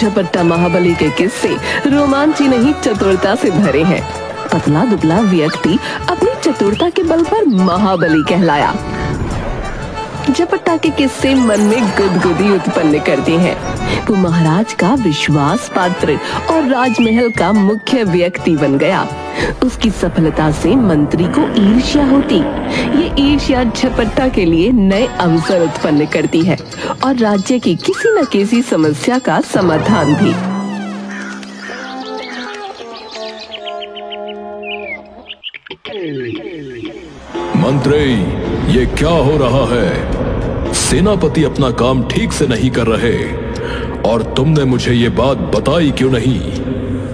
झपट्टा महाबली के किस्से रोमांच ही नहीं चतुरता से भरे हैं। पतला दुबला व्यक्ति अपनी चतुरता के बल पर महाबली कहलाया। झपट्टा के किस्से मन में गुदगुदी उत्पन्न करते हैं। वो महाराज का विश्वास पात्र और राजमहल का मुख्य व्यक्ति बन गया। उसकी सफलता से मंत्री को ईर्ष्या होती। ये ईर्ष्या झपट्टा के लिए नए अवसर उत्पन्न करती है और राज्य की किसी न किसी समस्या का समाधान भी। मंत्री, ये क्या हो रहा है? सेनापति अपना काम ठीक से नहीं कर रहे और तुमने मुझे ये बात बताई क्यों नहीं?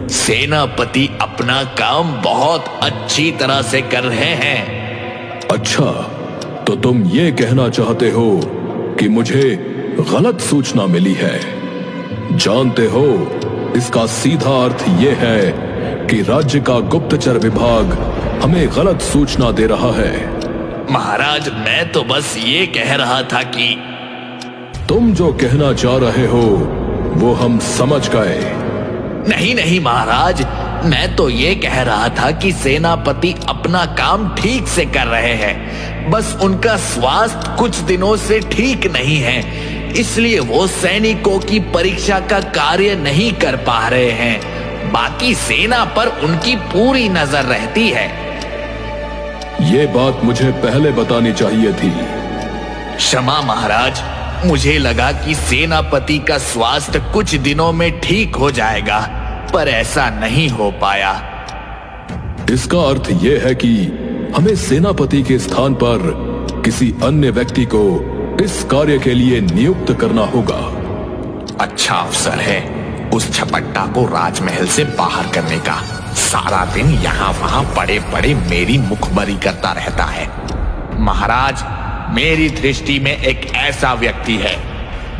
सेनापति अपना काम बहुत अच्छी तरह से कर रहे हैं। अच्छा, तो तुम ये कहना चाहते हो कि मुझे गलत सूचना मिली है। जानते हो, इसका सीधा अर्थ ये है कि राज्य का गुप्तचर विभाग हमें गलत सूचना दे रहा है। महाराज, मैं तो बस ये कह रहा था कि तुम जो कहना चाह रहे हो वो हम समझ गए। नहीं नहीं महाराज, मैं तो ये कह रहा था कि सेनापति अपना काम ठीक से कर रहे हैं। बस उनका स्वास्थ्य कुछ दिनों से ठीक नहीं है, इसलिए वो सैनिकों की परीक्षा का कार्य नहीं कर पा रहे हैं। बाकी सेना पर उनकी पूरी नजर रहती है। ये बात मुझे पहले बतानी चाहिए थी। क्षमा महाराज, मुझे लगा कि सेनापति का स्वास्थ्य कुछ दिनों में ठीक हो जाएगा, पर ऐसा नहीं हो पाया। इसका अर्थ यह है कि हमें सेनापति के स्थान पर किसी अन्य व्यक्ति को इस कार्य के लिए नियुक्त करना होगा। अच्छा अवसर है उस झपट्टा को राजमहल से बाहर करने का। सारा दिन यहाँ वहाँ पड़े पड़े मेरी मुखबरी करता रहता है। महाराज, मेरी दृष्टि में एक ऐसा व्यक्ति है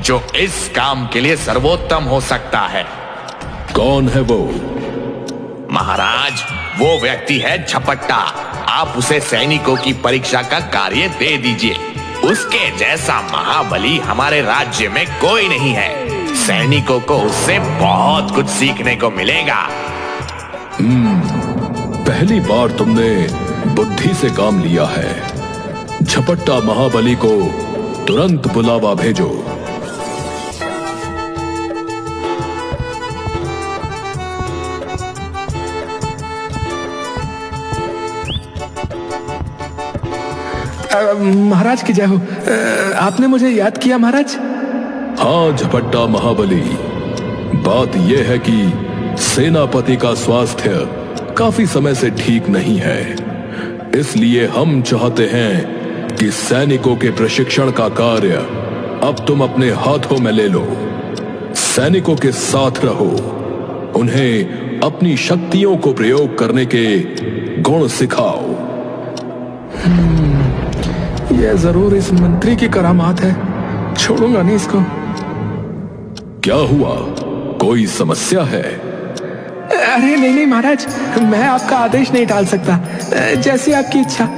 जो इस काम के लिए सर्वोत्तम हो सकता है। कौन है वो? महाराज, वो व्यक्ति है झपट्टा। आप उसे सैनिकों की परीक्षा का कार्य दे दीजिए। उसके जैसा महाबली हमारे राज्य में कोई नहीं है। सैनिकों को उससे बहुत कुछ सीखने को मिलेगा। पहली बार तुमने बुद्धि से काम लिया है। झपट्टा महाबली को तुरंत बुलावा भेजो। महाराज की जय हो। आपने मुझे याद किया महाराज? हाँ झपट्टा महाबली, बात यह है कि सेनापति का स्वास्थ्य काफी समय से ठीक नहीं है। इसलिए हम चाहते हैं कि सैनिकों के प्रशिक्षण का कार्य अब तुम अपने हाथों में ले लो। सैनिकों के साथ रहो, उन्हें अपनी शक्तियों को प्रयोग करने के गुण सिखाओ। यह जरूर इस मंत्री की करामात है। छोड़ूंगा नहीं इसको। क्या हुआ, कोई समस्या है? अरे नहीं नहीं महाराज, मैं आपका आदेश नहीं टाल सकता। जैसी आपकी इच्छा।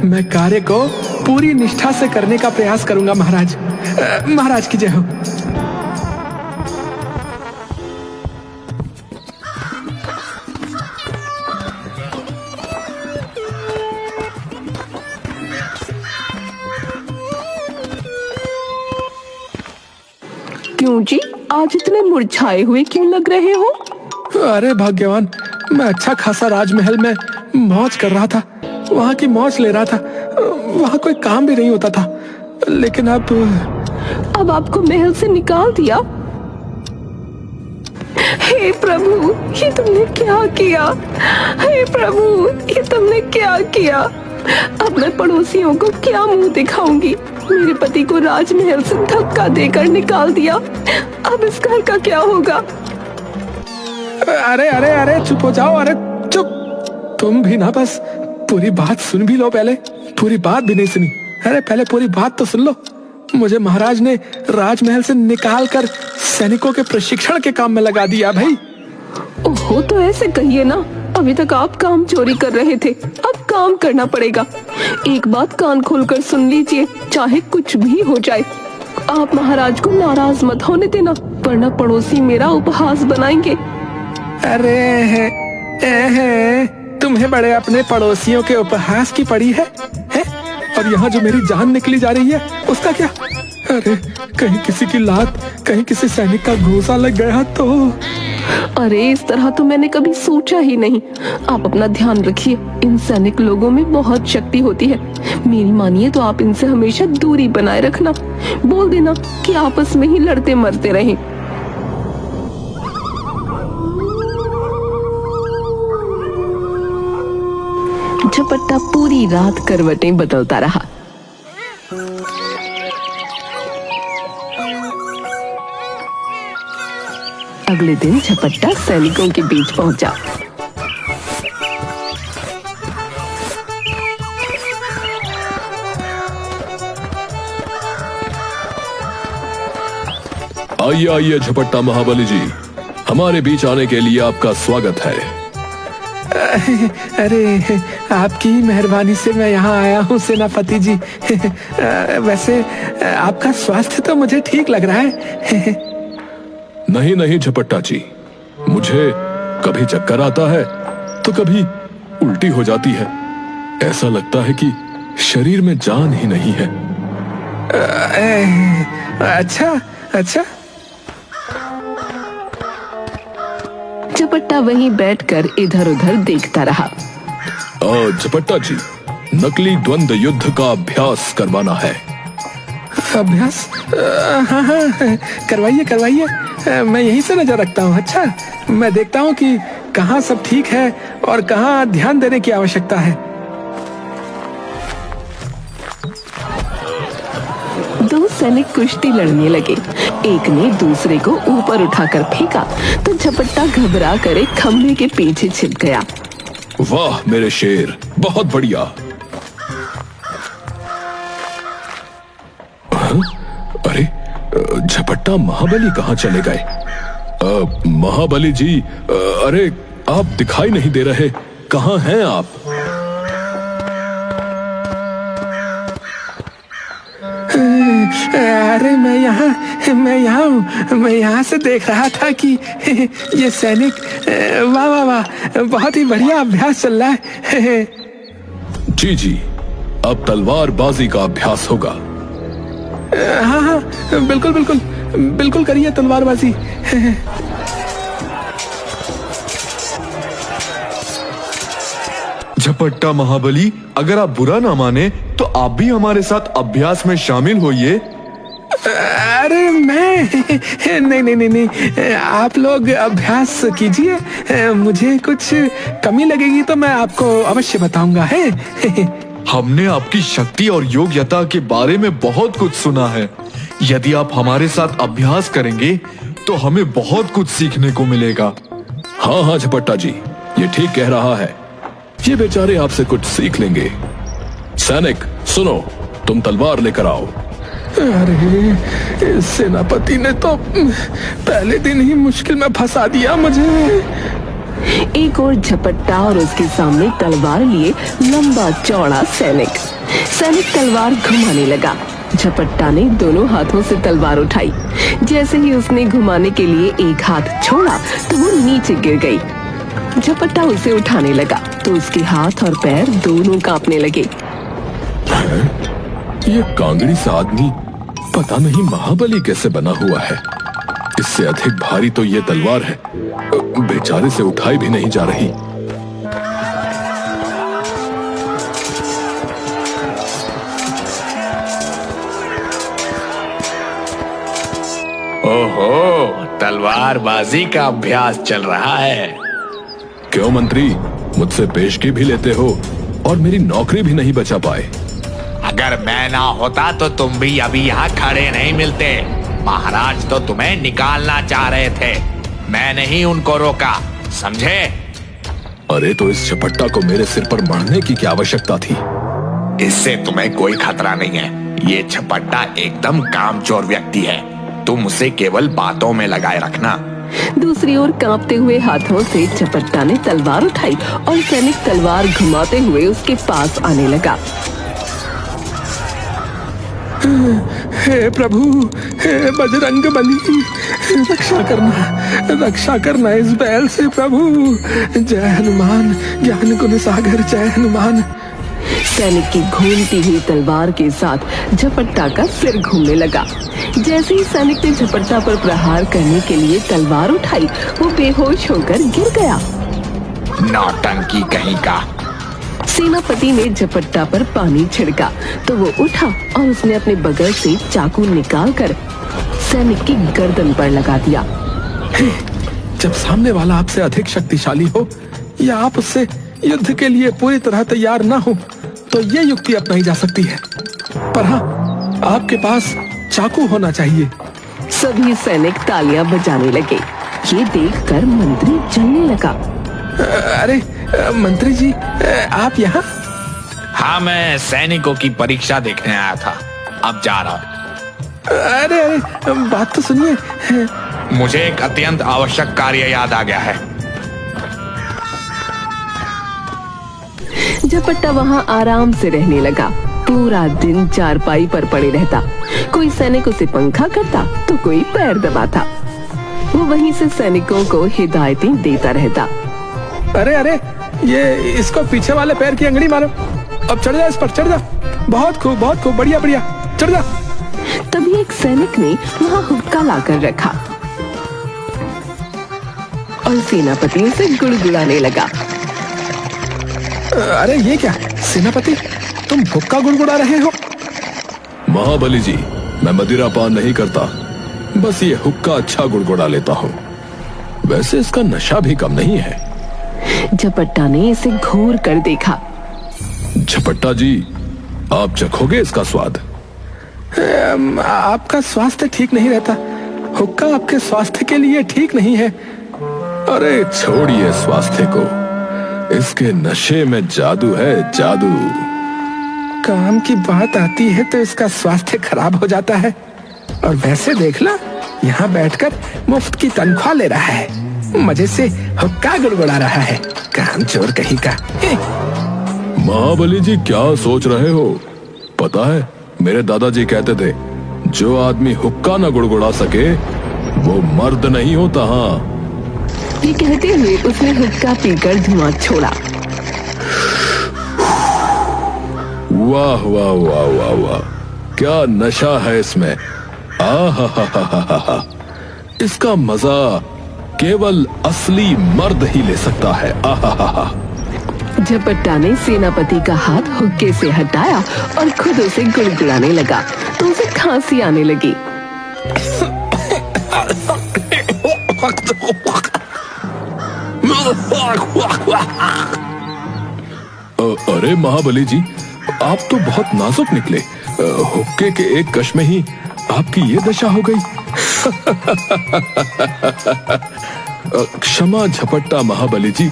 मैं कार्य को पूरी निष्ठा से करने का प्रयास करूंगा महाराज। महाराज की जय हो। क्यों जी, आज इतने मुरझाए हुए क्यों लग रहे हो? अरे भाग्यवान, मैं अच्छा खासा राजमहल में मौज कर रहा था। वहाँ की मौज ले रहा था। वहाँ कोई काम भी नहीं होता था। लेकिन अब आपको महल से निकाल दिया? हे प्रभु, ये तुमने क्या किया? हे प्रभु, ये तुमने क्या किया? अब मैं पड़ोसियों को क्या मुंह दिखाऊंगी? मेरे पति को राजमहल से धक्का देकर निकाल दिया। अब इस घर का क्या होगा? अरे अरे अरे चुप हो जाओ। अरे चुप। तुम भी ना बस पूरी बात सुन भी लो पहले। पूरी बात भी नहीं सुनी। अरे पहले पूरी बात तो सुन लो। मुझे महाराज ने राजमहल से निकाल कर सैनिकों के प्रशिक्षण के काम में लगा दिया भाई। ओहो, तो ऐसे कहिए ना। अभी तक आप काम चोरी कर रहे थे, अब काम करना पड़ेगा। एक बात कान खोलकर सुन लीजिए, चाहे कुछ भी हो जाए, आप महाराज को नाराज मत होने देना, वरना पड़ोसी मेरा उपहास बनाएंगे। अरे तुम्हें बड़े अपने पड़ोसियों के उपहास की पड़ी है? और यहाँ जो मेरी जान निकली जा रही है उसका क्या? अरे कहीं किसी की लात, कहीं किसी सैनिक का घूंसा लग गया तो। अरे इस तरह तो मैंने कभी सोचा ही नहीं। आप अपना ध्यान रखिए, इन सैनिक लोगों में बहुत शक्ति होती है। मेरी मानिए तो आप इनसे हमेशा दूरी बनाए रखना। बोल देना कि आपस में ही लड़ते मरते रहें। झपट्टा पूरी रात करवटें बदलता रहा। अगले दिन झपट्टा सैनिकों के बीच पहुंचा। आइए आइए झपट्टा महाबली जी, हमारे बीच आने के लिए आपका स्वागत है। अरे आपकी मेहरबानी से मैं यहाँ आया हूँ सेनापति जी। वैसे आपका स्वास्थ्य तो मुझे ठीक लग रहा है। नहीं नहीं झपट्टा जी, मुझे कभी चक्कर आता है तो कभी उल्टी हो जाती है। ऐसा लगता है कि शरीर में जान ही नहीं है। अच्छा अच्छा। झपट्टा वहीं बैठकर इधर उधर देखता रहा। झपट्टा जी, नकली द्वंद्व युद्ध का अभ्यास करवाना है। अभ्यास? हाँ हाँ, करवाइए करवाइए। मैं यहीं से नजर रखता हूँ। अच्छा, मैं देखता हूँ कि कहाँ सब ठीक है और कहाँ ध्यान देने की आवश्यकता है। दो सैनिक कुश्ती लड़ने लगे। एक ने दूसरे को ऊपर उठाकर फेंका तो झपट्टा घबरा कर एक खंभे के पीछे छिप गया। वाह मेरे शेर, बहुत बढ़िया। अरे झपट्टा महाबली कहाँ चले गए? महाबली जी, अरे आप दिखाई नहीं दे रहे, कहाँ हैं आप? अरे मैं यहाँ से देख रहा था कि ये सैनिक, वाह वाह वाह, बहुत ही बढ़िया अभ्यास चल रहा है। जी जी, अब तलवारबाजी का अभ्यास होगा। हाँ हाँ, बिल्कुल बिल्कुल बिल्कुल करिए तलवारबाजी। झपट्टा महाबली, अगर आप बुरा ना माने तो आप भी हमारे साथ अभ्यास में शामिल होइए। अरे मैं नहीं, आप लोग अभ्यास कीजिए। मुझे कुछ कमी लगेगी तो मैं आपको अवश्य बताऊंगा है। हमने आपकी शक्ति और योग्यता के बारे में बहुत कुछ सुना है। यदि आप हमारे साथ अभ्यास करेंगे तो हमें बहुत कुछ सीखने को मिलेगा। हाँ हाँ झपट्टा जी, ये ठीक कह रहा है। ये बेचारे आपसे कुछ सीख लेंगे। सैनिक सुनो, तुम तलवार लेकर आओ। अरे सेनापति ने तो पहले दिन ही मुश्किल में फंसा दिया मुझे। एक और झपट्टा और उसके सामने तलवार लिए लंबा चौड़ा सैनिक तलवार घुमाने लगा। झपट्टा ने दोनों हाथों से तलवार उठाई। जैसे ही उसने घुमाने के लिए एक हाथ छोड़ा तो वो नीचे गिर गई। झपट्टा उसे उठाने लगा तो उसके हाथ और पैर दोनों कांपने लगे। ये कांगड़ी सा आदमी पता नहीं महाबली कैसे बना हुआ है। इससे अधिक भारी तो ये तलवार है, बेचारे से उठाई भी नहीं जा रही। ओहो, तलवारबाजी का अभ्यास चल रहा है। क्यों मंत्री, मुझसे पेशगी भी लेते हो और मेरी नौकरी भी नहीं बचा पाए। अगर मैं ना होता तो तुम भी अभी यहाँ खड़े नहीं मिलते। महाराज तो तुम्हें निकालना चाह रहे थे, मैंने ही उनको रोका, समझे? अरे तो इस झपट्टा को मेरे सिर पर मरने की क्या आवश्यकता थी? इससे तुम्हें कोई खतरा नहीं है। ये झपट्टा एकदम कामचोर व्यक्ति है, तुम उसे केवल बातों में लगाए रखना। दूसरी ओर कांपते हुए हाथों से झपट्टा ने तलवार उठाई और सैनिक तलवार घुमाते हुए उसके पास आने लगा। हे प्रभु, हे बजरंग बली, रक्षा करना इस बैल से प्रभु। जय हनुमान ज्ञान गुण सागर, जय हनुमान। सैनिक की घूमती हुई तलवार के साथ झपट्टा का सिर घूमने लगा। जैसे ही सैनिक ने झपट्टा पर प्रहार करने के लिए तलवार उठाई, वो बेहोश होकर गिर गया। नौटंकी कहीं का। सेनापति ने झपट्टा पर पानी छिड़का तो वो उठा और उसने अपने बगल से चाकू निकालकर सैनिक की गर्दन पर लगा दिया। जब सामने वाला आपसे अधिक शक्तिशाली हो या आप उससे युद्ध के लिए पूरी तरह तैयार ना हो तो ये युक्ति अपनाई जा सकती है, पर हाँ, आपके पास चाकू होना चाहिए। सभी सैनिक तालियां बजाने लगे। ये देखकर मंत्री जलने लगा। अरे मंत्री जी, आप यहाँ? हाँ, मैं सैनिकों की परीक्षा देखने आया था, अब जा रहा हूँ। अरे बात तो सुनिए। मुझे एक अत्यंत आवश्यक कार्य याद आ गया है। झपट्टा वहाँ आराम से रहने लगा। पूरा दिन चारपाई पर पड़े रहता। कोई सैनिक उसे पंखा करता तो कोई पैर दबाता। वो वहीं से सैनिकों को हिदायतें देता रहता। अरे ये इसको पीछे वाले पैर की अंगड़ी मारो। अब चढ़ जा, इस पर चढ़ जा। बहुत खूब, बढ़िया, चढ़ जा। तभी एक सैनिक ने वहाँ हुक्का लाकर रखा और सेनापति उसे गुड़गुड़ाने लगा। अरे ये क्या सेनापति, तुम हुक्का गुड़गुड़ा रहे हो? महाबली जी, मैं मदिरा पान नहीं करता, बस ये हुक्का अच्छा गुड़गुड़ा लेता हूँ। वैसे इसका नशा भी कम नहीं है। झपट्टा ने इसे घूर कर देखा। झपट्टा जी, आप चखोगे इसका स्वाद? आपका स्वास्थ्य ठीक नहीं रहता। हुक्का आपके स्वास्थ्य के लिए ठीक नहीं है। अरे छोड़िए स्वास्थ्य को, इसके नशे में जादू है, जादू। काम की बात आती है तो इसका स्वास्थ्य खराब हो जाता है। और वैसे देखना, यहाँ बैठकर मुफ्त की तनख्वाह ले रहा है, मजे से हुक्का गुड़गुड़ा रहा है, काम चोर कहीं का। महाबली जी क्या सोच रहे हो? पता है, मेरे दादाजी कहते थे, जो आदमी हुक्का न गुड़गुड़ा सके वो मर्द नहीं होता। हाँ, ये कहते हुए उसने हुक्का पीकर धुआं छोड़ा। वाह वाह वाह वाह वाह, क्या नशा है इसमें। आहा, इसका मजा केवल असली मर्द ही ले सकता है। आहा। झपट्टा ने सेनापति का हाथ हुक्के से हटाया और खुद उसे गुड़गुड़ाने लगा तो उसे खांसी आने लगी। अरे महाबली जी, आप तो बहुत नाजुक निकले। हुक्के के एक कश में ही आपकी ये दशा हो गई। क्षमा झपट्टा महाबली जी,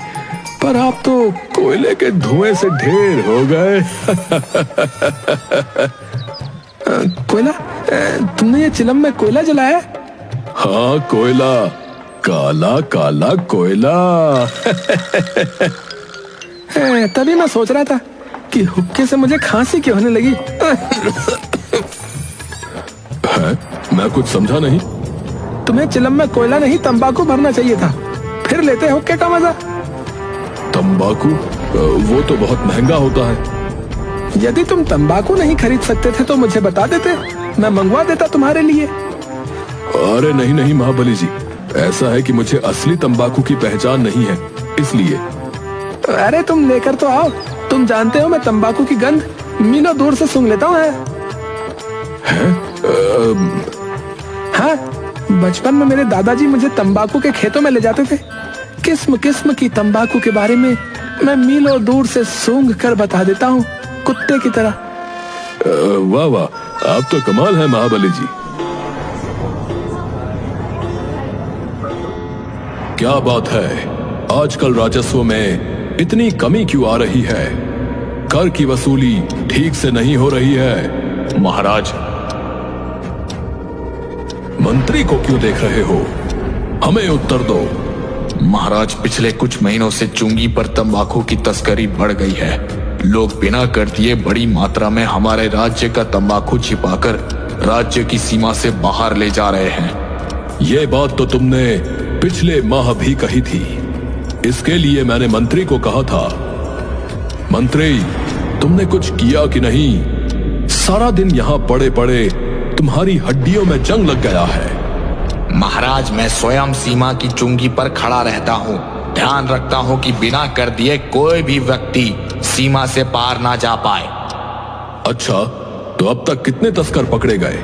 पर आप तो कोयले के धुएं से ढेर हो गए। कोयला? तुमने ये चिलम में कोयला जलाया? हाँ, कोयला, काला काला कोयला। तभी मैं सोच रहा था कि हुक्के से मुझे खांसी क्यों होने लगी। है? मैं कुछ समझा नहीं। तुम्हें चिलम में कोयला नहीं, तंबाकू भरना चाहिए था, फिर लेते हुक्के का मजा। तंबाकू? वो तो बहुत महंगा होता है। यदि तुम तंबाकू नहीं खरीद सकते थे तो मुझे बता देते, मैं मंगवा देता तुम्हारे लिए। अरे नहीं महाबली जी, ऐसा है कि मुझे असली तंबाकू की पहचान नहीं है, इसलिए। अरे तुम लेकर तो आओ। तुम जानते हो मैं तंबाकू की गंध मीलों दूर से सूंघ लेता हूँ। हाँ, बचपन में मेरे दादाजी मुझे तंबाकू के खेतों में ले जाते थे। किस्म किस्म की तंबाकू के बारे में मैं मीलों दूर से सूंघ कर बता देता हूँ, कुत्ते की तरह। वाह वाह, आप तो कमाल है महाबली जी। क्या बात है, आजकल राजस्व में इतनी कमी क्यों आ रही है? कर की वसूली ठीक से नहीं हो रही है। महाराज, मंत्री को क्यों देख रहे हो? हमें उत्तर दो। महाराज, पिछले कुछ महीनों से चुंगी पर तंबाकू की तस्करी बढ़ गई है। लोग बिना कर दिए बड़ी मात्रा में हमारे राज्य का तंबाकू छिपाकर राज्य की सीमा से बाहर ले जा रहे हैं। ये बात तो तुमने पिछले माह भी कही थी। इसके लिए मैंने मंत्री को कहा था। मंत्री, तुमने कुछ किया कि नहीं? सारा दिन यहाँ पड़े पड़े तुम्हारी हड्डियों में जंग लग गया है। महाराज, मैं स्वयं सीमा की चुंगी पर खड़ा रहता हूँ। ध्यान रखता हूँ कि बिना कर दिए कोई भी व्यक्ति सीमा से पार ना जा पाए। अच्छा, तो अब तक कितने तस्कर पकड़े गए?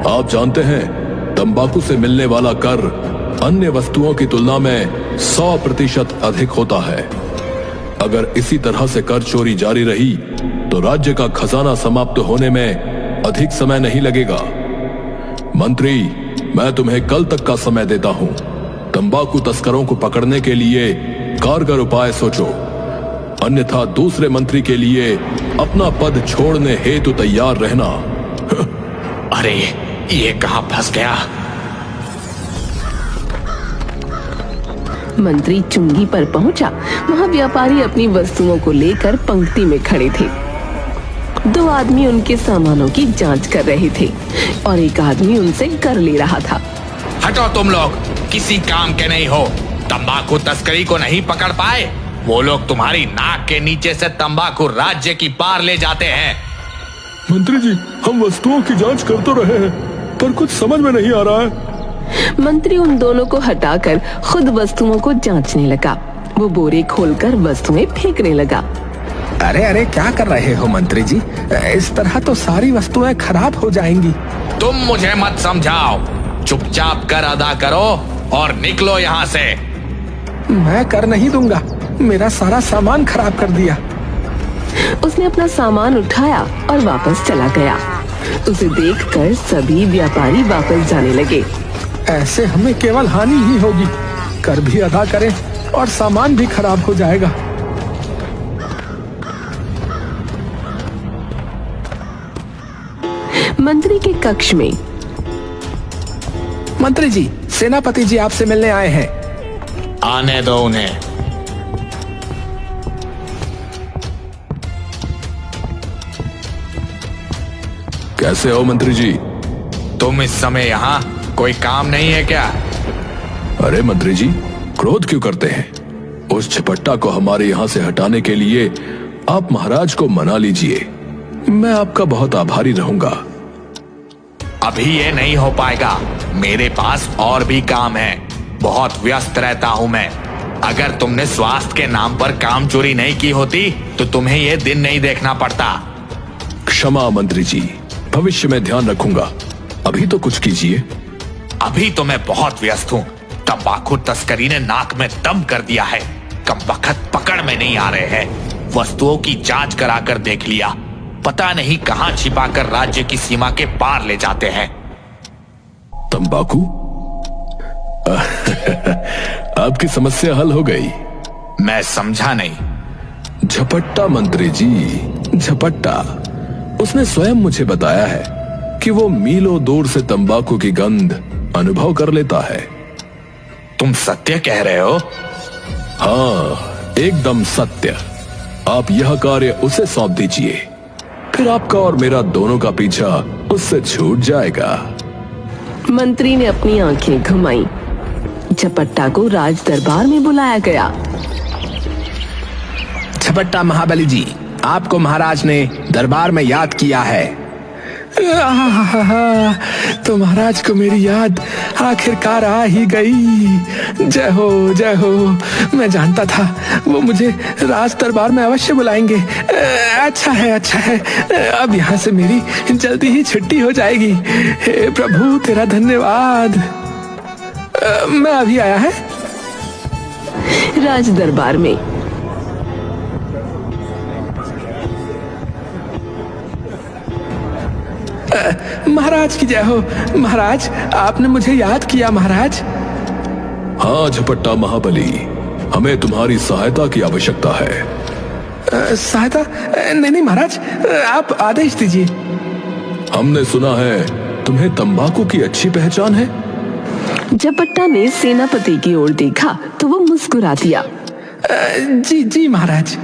आप जानते हैं, तंबाकू से मिलने वाला कर अन्य वस्तुओं की तुलना में 100% अधिक होता है। अगर इसी तरह से कर चोरी जारी रही तो राज्य का खजाना समाप्त होने में अधिक समय नहीं लगेगा। मंत्री, मैं तुम्हें कल तक का समय देता हूं। तंबाकू तस्करों को पकड़ने के लिए कारगर उपाय सोचो, अन्यथा दूसरे मंत्री के लिए अपना पद छोड़ने हेतु तैयार रहना। अरे, ये कहां फंस गया? मंत्री चुंगी पर पहुंचा। वहां व्यापारी अपनी वस्तुओं को लेकर पंक्ति में खड़े थे। 2 आदमी उनके सामानों की जांच कर रहे थे और एक आदमी उनसे कर ले रहा था। हटो तुम लोग, किसी काम के नहीं हो। तंबाकू तस्करी को नहीं पकड़ पाए? वो लोग तुम्हारी नाक के नीचे से तंबाकू राज्य की पार ले जाते हैं। मंत्री जी, हम वस्तुओं की जांच कर तो रहे हैं, पर कुछ समझ में नहीं आ रहा है। मंत्री उन दोनों को हटाकर खुद वस्तुओं को जांचने लगा। वो बोरे खोलकर वस्तुएं फेंकने लगा। अरे अरे, क्या कर रहे हो मंत्री जी? इस तरह तो सारी वस्तुएं खराब हो जाएंगी। तुम मुझे मत समझाओ, चुपचाप कर अदा करो और निकलो यहाँ से। मैं कर नहीं दूंगा, मेरा सारा सामान खराब कर दिया। उसने अपना सामान उठाया और वापस चला गया। उसे देखकर सभी व्यापारी वापस जाने लगे। ऐसे हमें केवल हानि ही होगी। कर भी अदा करें और सामान भी खराब हो जाएगा। मंत्री के कक्ष में। मंत्री जी, सेनापति जी आपसे मिलने आए हैं। आने दो उन्हें। कैसे हो मंत्री जी? तुम इस समय यहाँ? कोई काम नहीं है क्या? अरे मंत्री जी, क्रोध क्यों करते हैं? उस झपट्टा को हमारे यहाँ से हटाने के लिए आप महाराज को मना लीजिए। मैं आपका बहुत आभारी रहूंगा। अभी ये नहीं हो पाएगा। मेरे पास और भी काम है। बहुत व्यस्त रहता हूँ मैं। अगर तुमने स्वास्थ्य के नाम पर काम चोरी नहीं की होती तो तुम्हें ये दिन नहीं देखना पड़ता। क्षमा मंत्री जी, भविष्य में ध्यान रखूंगा। अभी तो कुछ कीजिए। अभी तो मैं बहुत व्यस्त हूँ। तंबाकू तस्करी ने नाक में दम कर दिया है। कमबख्त पकड़ में नहीं आ रहे हैं। वस्तुओं की जांच कराकर देख लिया, पता नहीं कहां छिपाकर राज्य की सीमा के पार ले जाते हैं। तंबाकू? आपकी समस्या हल हो गई। मैं समझा नहीं। झपट्टा मंत्री जी, झपट्टा। उसने स्वयं मुझे बताया है कि वो मीलों दूर से तंबाकू की गंध अनुभव कर लेता है। तुम सत्य कह रहे हो? हाँ, एकदम सत्य। आप यह कार्य उसे सौंप दीजिए, फिर आपका और मेरा दोनों का पीछा उससे छूट जाएगा। मंत्री ने अपनी आंखें घुमाई। झपट्टा को राज दरबार में बुलाया गया। झपट्टा महाबली जी, आपको महाराज ने दरबार में याद किया है। तो महाराज को मेरी याद आखिरकार आ ही गई। जय हो, जय हो। मैं जानता था वो मुझे राज दरबार में अवश्य बुलाएंगे। अच्छा है, अच्छा है। अब यहाँ से मेरी जल्दी ही छुट्टी हो जाएगी। हे प्रभु, तेरा धन्यवाद। मैं अभी आया है। राज दरबार में महाराज की जय हो। महाराज, आपने मुझे याद किया महाराज। हाँ झपट्टा महाबली, हमें तुम्हारी सहायता की आवश्यकता है। सहायता? नहीं महाराज, आप आदेश दीजिए। हमने सुना है तुम्हें तंबाकू की अच्छी पहचान है। झपट्टा ने सेनापति की ओर देखा तो वो मुस्कुरा दिया। जी जी महाराज।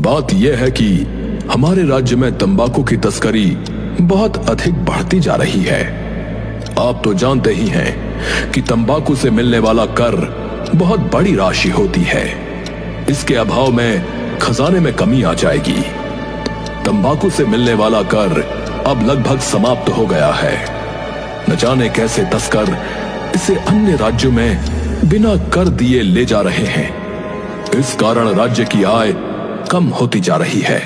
बात यह है कि हमारे राज्य में तंबाकू की तस्करी बहुत अधिक बढ़ती जा रही है। आप तो जानते ही हैं कि तंबाकू से मिलने वाला कर बहुत बड़ी राशि होती है। इसके अभाव में खजाने में कमी आ जाएगी। तंबाकू से मिलने वाला कर अब लगभग समाप्त हो गया है। न जाने कैसे तस्कर इसे अन्य राज्यों में बिना कर दिए ले जा रहे हैं। इस कारण राज्य की आय कम होती जा रही है।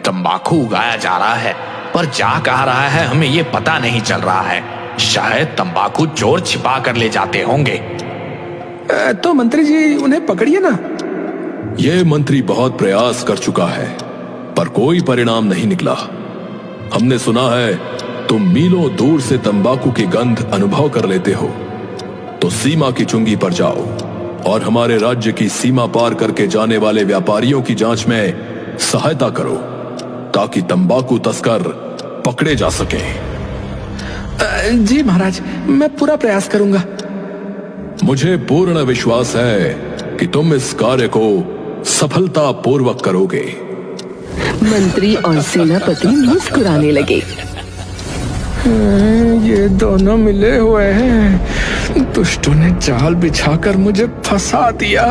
तंबाकू उगाया जा रहा है, पर जा कहाँ रहा है हमें ये पता नहीं चल रहा है। शायद तंबाकू चोर छिपा कर ले जाते होंगे। तो मंत्री जी उन्हें पकड़िए ना। यह मंत्री बहुत प्रयास कर चुका है, पर कोई परिणाम नहीं निकला। हमने सुना है तुम मीलों दूर से तंबाकू की गंध अनुभव कर लेते हो, तो सीमा की चुंगी पर जाओ और हमारे राज्य की सीमा पार करके जाने वाले व्यापारियों की जांच में सहायता करो, ताकि तंबाकू तस्कर पकड़े जा सकें। जी महाराज, मैं पूरा प्रयास करूंगा। मुझे पूर्ण विश्वास है कि तुम इस कार्य को सफलता पूर्वक करोगे। मंत्री और सेनापति मुस्कुराने लगे। ये दोनों मिले हुए हैं। दुष्टों ने जाल बिछाकर मुझे फंसा दिया।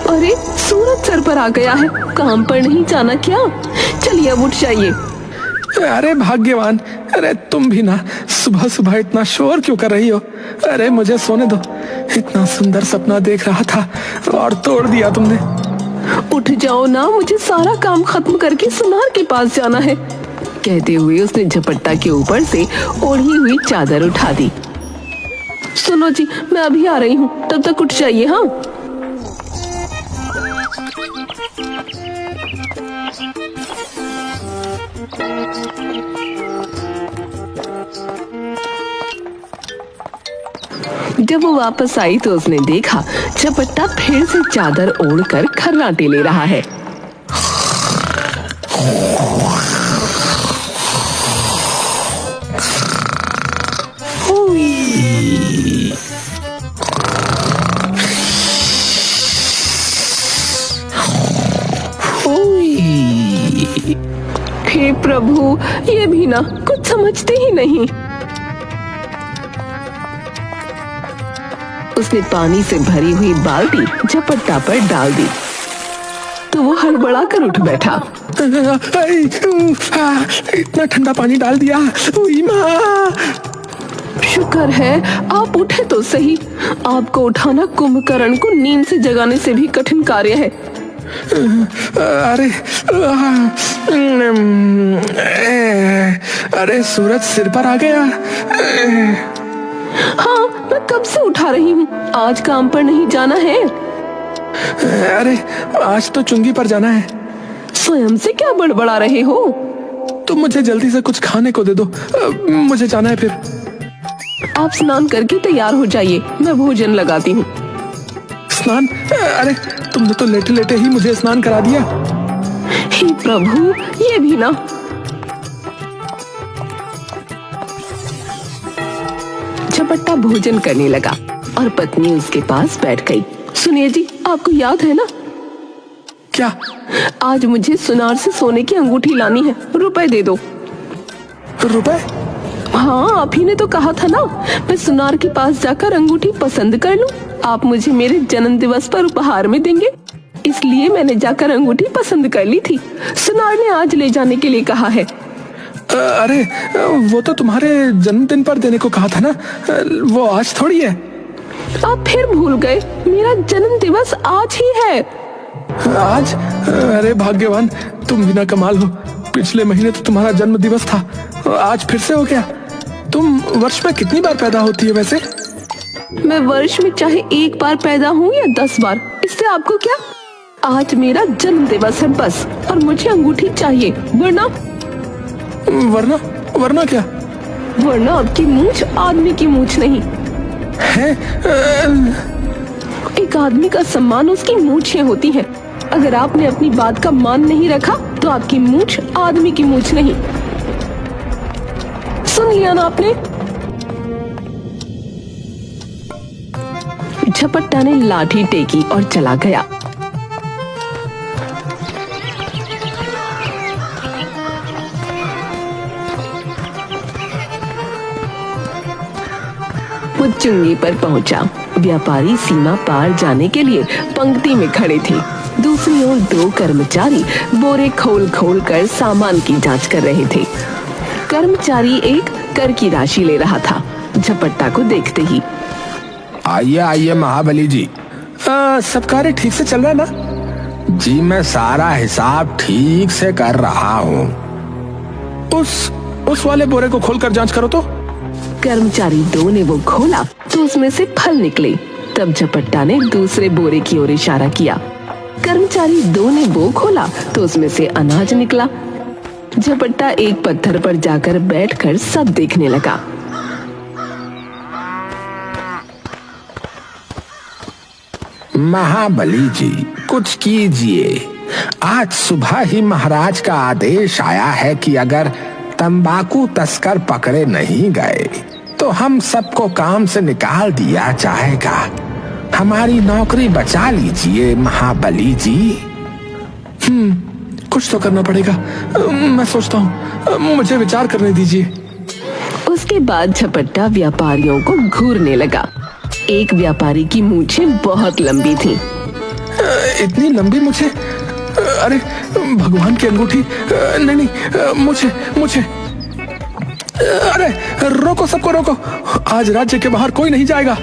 अरे सूरज सर पर आ गया है, काम पर नहीं जाना क्या? चलिए अब उठ जाइए। अरे भाग्यवान, अरे तुम भी ना सुबह सुबह इतना शोर क्यों कर रही हो? अरे मुझे सोने दो। इतना सुंदर सपना देख रहा था और तोड़ दिया तुमने। उठ जाओ ना, मुझे सारा काम खत्म करके सुनार के पास जाना है। कहते हुए उसने झपट्टा के ऊपर से ओढ़ी हुई चादर उठा दी। सुनो जी, मैं अभी आ रही हूँ, तब तक उठ जाइए। हाँ, जब वो वापस आई तो उसने देखा झपट्टा फिर से चादर ओढ़कर खर्राटे ले रहा है। हे प्रभु, ये भी ना कुछ समझते ही नहीं। उसने पानी से भरी हुई बाल्टी झपट्टा पर डाल दी तो वो हड़बड़ा कर उठ बैठा। इतना ठंडा पानी डाल दिया। शुक्र है आप उठे तो सही। आपको उठाना कुंभकर्ण को नींद से जगाने से भी कठिन कार्य है। अरे सूरज सिर पर आ गया। हाँ, मैं कब से उठा रही हूँ। आज काम पर नहीं जाना है? अरे आज तो चुंगी पर जाना है। स्वयं से क्या बड़बड़ा रहे हो? तुम मुझे जल्दी से कुछ खाने को दे दो, मुझे जाना है फिर। आप स्नान करके तैयार हो जाइए, मैं भोजन लगाती हूँ। स्नान? अरे तुमने तो लेटे लेटे ही मुझे स्नान करा दिया। हे प्रभु, ये भी ना। झपट्टा भोजन करने लगा और पत्नी उसके पास बैठ गई। सुनिए जी, आपको याद है ना? क्या? आज मुझे सुनार से सोने की अंगूठी लानी है, रुपए दे दो। रुपए? हाँ, आप ही ने तो कहा था ना, मैं सुनार के पास जाकर अंगूठी पसंद कर लूं। आप मुझे मेरे जन्म दिवस पर उपहार में देंगे, इसलिए मैंने जाकर अंगूठी पसंद कर ली थी। सुनार ने आज ले जाने के लिए कहा है। अरे वो तो तुम्हारे जन्मदिन पर देने को कहा था ना, वो आज थोड़ी है। आप फिर भूल गए, मेरा जन्म दिवस आज ही है। आज? अरे भाग्यवान, तुम बिना कमाल हो। पिछले महीने तो तुम्हारा जन्म दिवस था, आज फिर से हो गया। तुम वर्ष में कितनी बार पैदा होती है वैसे? मैं वर्ष में चाहे एक बार पैदा हूँ या 10 बार, इससे आपको क्या? आज मेरा जन्म दिवस है बस, और मुझे अंगूठी चाहिए, वरना वरना क्या? वरना आपकी मूंछ आदमी की मूंछ नहीं है। एक आदमी का सम्मान उसकी मूंछें होती हैं। अगर आपने अपनी बात का मान नहीं रखा तो आपकी मूंछ आदमी की मूंछ नहीं। सुन लिया ना आपने? झपट्टा ने लाठी टेकी और चला गया। वो चुंगी पर पहुंचा। व्यापारी सीमा पार जाने के लिए पंक्ति में खड़े थे। दूसरी ओर 2 कर्मचारी बोरे खोल खोल कर सामान की जांच कर रहे थे। कर्मचारी एक कर की राशि ले रहा था। झपट्टा को देखते ही, आइए आइए महाबली जी, सब कार्य ठीक से चल रहा है ना? जी मैं सारा हिसाब ठीक से कर रहा हूँ। उस वाले बोरे को खोलकर जांच करो तो। कर्मचारी 2 ने वो खोला तो उसमें से फल निकले। तब झपट्टा ने दूसरे बोरे की ओर इशारा किया। कर्मचारी 2 ने वो खोला तो उसमें से अनाज निकला। झपट्टा एक पत्थर पर जाकर बैठकर सब देखने लगा। महाबली जी कुछ कीजिए। आज सुबह ही महाराज का आदेश आया है कि अगर तंबाकू तस्कर पकड़े नहीं गए तो हम सबको काम से निकाल दिया जाएगा। हमारी नौकरी बचा लीजिए महाबली जी। कुछ तो करना पड़ेगा। मैं सोचता हूँ, मुझे विचार करने दीजिए। उसके बाद झपट्टा व्यापारियों को घूरने लगा। एक व्यापारी की मूछें बहुत लंबी थी। इतनी लंबी मूछें? अरे भगवान की अंगूठी। नहीं, मुझे अरे रोको, सबको रोको। आज राज्य के बाहर कोई नहीं जाएगा।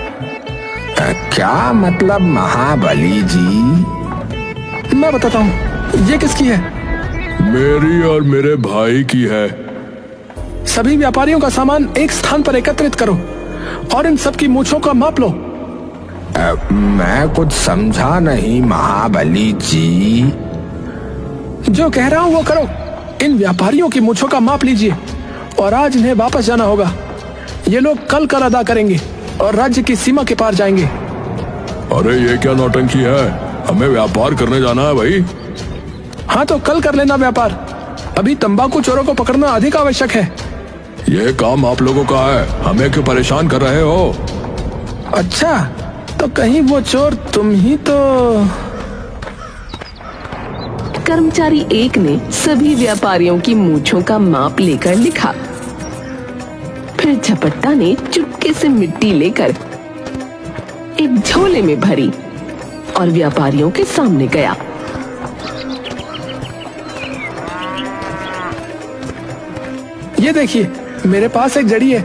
क्या मतलब महाबली जी? मैं बताता हूँ। ये किसकी है? मेरी और मेरे भाई की है। सभी व्यापारियों का सामान एक स्थान पर एकत्रित करो और इन सब की मूछों का माप लो। मैं कुछ समझा नहीं महाबली जी। जो कह रहा हूँ वो करो। इन व्यापारियों की मूछों का माप लीजिए और आज इन्हें वापस जाना होगा। ये लोग कल कर अदा करेंगे और राज्य की सीमा के पार जाएंगे। अरे ये क्या नौटंकी है? हमें व्यापार करने जाना है भाई। हाँ तो कल कर लेना व्यापार। अभी तंबाकू चोरों को पकड़ना अधिक आवश्यक है। ये काम आप लोगों का है, हमें क्यों परेशान कर रहे हो? अच्छा, तो कहीं वो चोर तुम ही तो? कर्मचारी 1 ने सभी व्यापारियों की मूंछों का माप लेकर लिखा। फिर झपट्टा ने चुपके से मिट्टी लेकर एक झोले में भरी और व्यापारियों के सामने गया। ये देखिए, मेरे पास एक जड़ी है।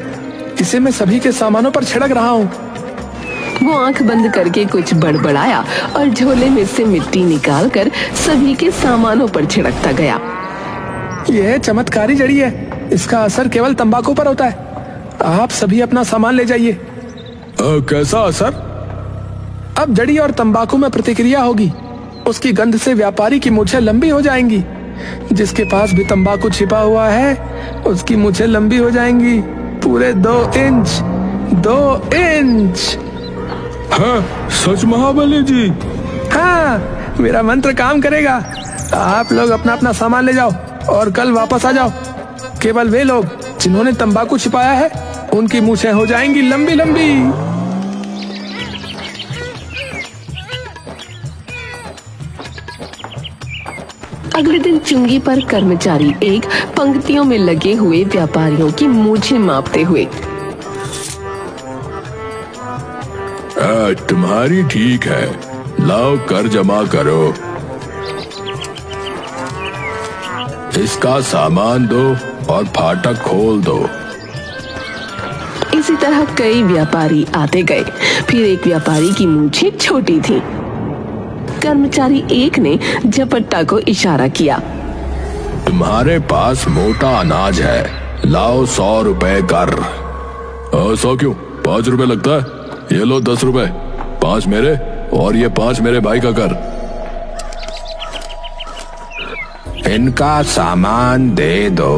इसे मैं सभी के सामानों पर छिड़क रहा हूँ। वो आंख बंद करके कुछ बड़बड़ाया और झोले में से मिट्टी निकालकर सभी के सामानों पर छिड़कता गया। यह चमत्कारी जड़ी है। इसका असर केवल तंबाकू पर होता है। आप सभी अपना सामान ले जाइए। कैसा असर? अब जड़ी और तंबाकू में प्रतिक्रिया होगी। उसकी गंध से व्यापारी की मूछें लंबी हो जाएंगी। जिसके पास भी तंबाकू छिपा हुआ है उसकी मूछें लंबी हो जाएंगी, पूरे 2 इंच। 2 इंच। हाँ, सच महाबली जी? हाँ, मेरा मंत्र काम करेगा। आप लोग अपना अपना सामान ले जाओ और कल वापस आ जाओ। केवल वे लोग जिन्होंने तंबाकू छिपाया है उनकी मूछें हो जाएंगी लंबी लंबी। अगले दिन चुंगी पर कर्मचारी 1 पंक्तियों में लगे हुए व्यापारियों की मूछें मापते हुए, तुम्हारी ठीक है, लाओ कर जमा करो। इसका सामान दो और फाटक खोल दो। इसी तरह कई व्यापारी आते गए। फिर एक व्यापारी की मूछें छोटी थी। कर्मचारी 1 ने झपट्टा को इशारा किया। तुम्हारे पास मोटा अनाज है, लाओ 100 रुपए कर। 100 क्यों? 5 रुपए लगता है। ये लो 10 रुपए, 5 मेरे और ये 5 मेरे भाई का कर। इनका सामान दे दो।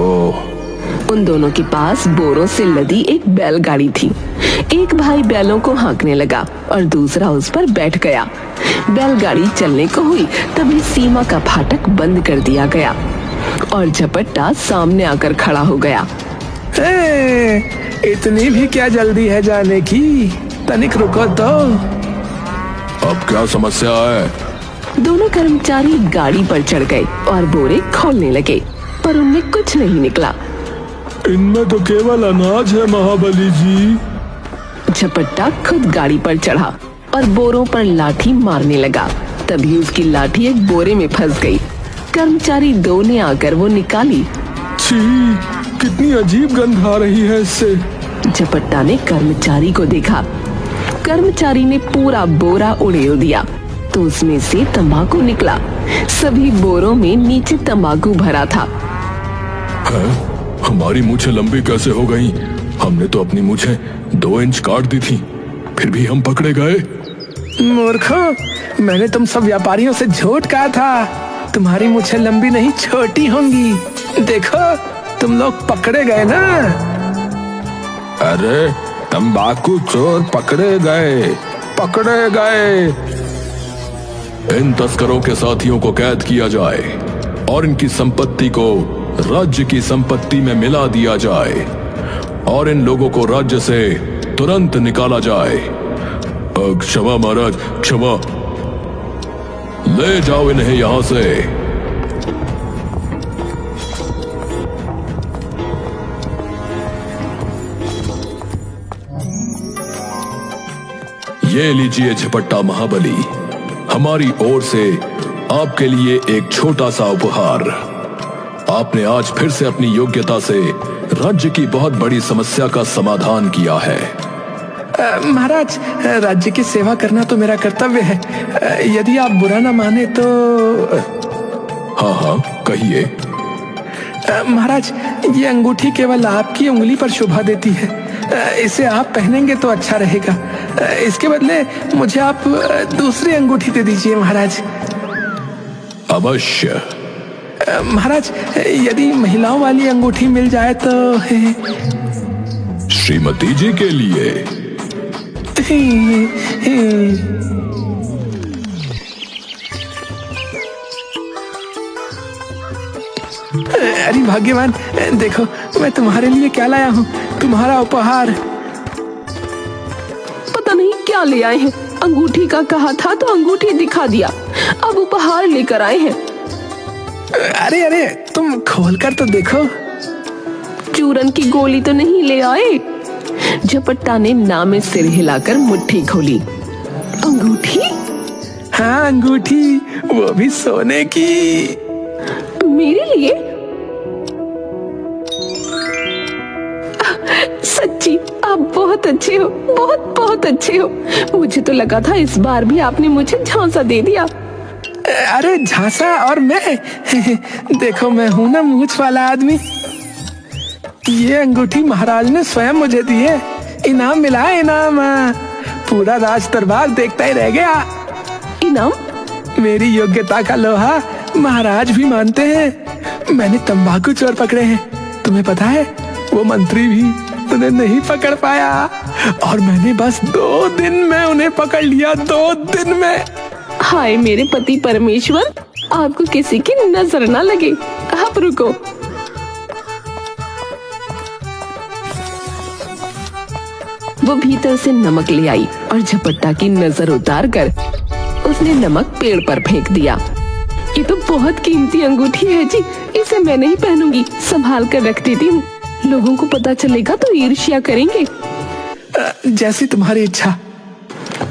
उन दोनों के पास बोरों से लदी एक बैलगाड़ी थी। एक भाई बैलों को हाँकने लगा और दूसरा उस पर बैठ गया। बैलगाड़ी चलने को हुई तभी सीमा का फाटक बंद कर दिया गया और झपट्टा सामने आकर खड़ा हो गया। इतनी भी क्या जल्दी है जाने की, तनिक रुको तो। अब क्या समस्या है? दोनों कर्मचारी गाड़ी पर चढ़ गए और बोरे खोलने लगे, पर उनमें कुछ नहीं निकला। इनमें तो केवल अनाज है महाबली जी। झपट्टा खुद गाड़ी पर चढ़ा और बोरों पर लाठी मारने लगा। तभी उसकी लाठी एक बोरे में फंस गई। कर्मचारी दो ने आकर वो निकाली। छी, कितनी अजीब गंध आ रही है इससे। झपट्टा ने कर्मचारी को देखा। कर्मचारी ने पूरा बोरा उड़ेल दिया तो उसमें से तंबाकू निकला। सभी बोरों में नीचे तंबाकू भरा था। हमारी मूछें लंबी कैसे हो गईं? हमने तो अपनी मूछें 2 इंच काट दी थी, फिर भी हम पकड़े गए। मूर्खों, मैंने तुम सब व्यापारियों से झूठ कहा था। तुम्हारी मूछें लंबी नहीं छोटी होंगी। देखो, तुम लोग पकड़े गए ना। अरे तंबाकू चोर पकड़े गए। इन तस्करों के साथियों को कैद किया जाए और इनकी संपत्ति को राज्य की संपत्ति में मिला दिया जाए और इन लोगों को राज्य से तुरंत निकाला जाए। क्षमा महाराज, क्षमा। ले जाओ इन्हें यहां से। ये लीजिए झपट्टा महाबली, हमारी ओर से आपके लिए एक छोटा सा उपहार। आपने आज फिर से अपनी योग्यता से राज्य की बहुत बड़ी समस्या का समाधान किया है। महाराज, राज्य की सेवा करना तो मेरा कर्तव्य है। यदि आप बुरा ना माने तो। हाँ, कहिए। महाराज, ये अंगूठी केवल आपकी उंगली पर शोभा देती है। इसे आप पहनेंगे तो अच्छा रहेगा। इसके बदले मुझे आप दूसरी अंगूठी दे दीजिए महाराज। अवश्य। महाराज, यदि महिलाओं वाली अंगूठी मिल जाए तो। श्रीमती जी के लिए। अरे भाग्यवान, देखो मैं तुम्हारे लिए क्या लाया हूँ, तुम्हारा उपहार। पता नहीं क्या ले आए हैं। अंगूठी का कहा था तो अंगूठी दिखा दिया, अब उपहार लेकर आए हैं। अरे तुम खोलकर तो देखो। चूरन की गोली तो नहीं ले आए? झपट्टा ने ना में सिर हिलाकर मुट्ठी खोली। अंगूठी? हाँ, अंगूठी, वो भी सोने की। मेरे लिए? सच्ची आप बहुत अच्छे हो, बहुत अच्छे हो। मुझे तो लगा था इस बार भी आपने मुझे झांसा दे दिया। अरे झांसा और मैं देखो, मैं हूं ना मूंछ वाला आदमी। ये अंगूठी महाराज ने स्वयं मुझे दी है। इनाम मिला है, इनाम। पूरा राज दरबार देखता ही रह गया। इनाम? मेरी योग्यता का लोहा महाराज भी मानते हैं। मैंने तंबाकू चोर पकड़े हैं। तुम्हें पता है, वो मंत्री भी उन्हें नहीं पकड़ पाया और मैंने बस 2 दिन में उन्हें पकड़ लिया। 2 दिन में। हाय मेरे पति परमेश्वर, आपको किसी की नजर ना लगे। आप रुको। वो भीतर से नमक ले आई और झपट्टा की नजर उतार कर उसने नमक पेड़ पर फेंक दिया। ये तो बहुत कीमती अंगूठी है जी, इसे मैं नहीं पहनूंगी, संभाल कर रख देती हूँ। लोगों को पता चलेगा तो ईर्ष्या करेंगे। जैसी तुम्हारी इच्छा।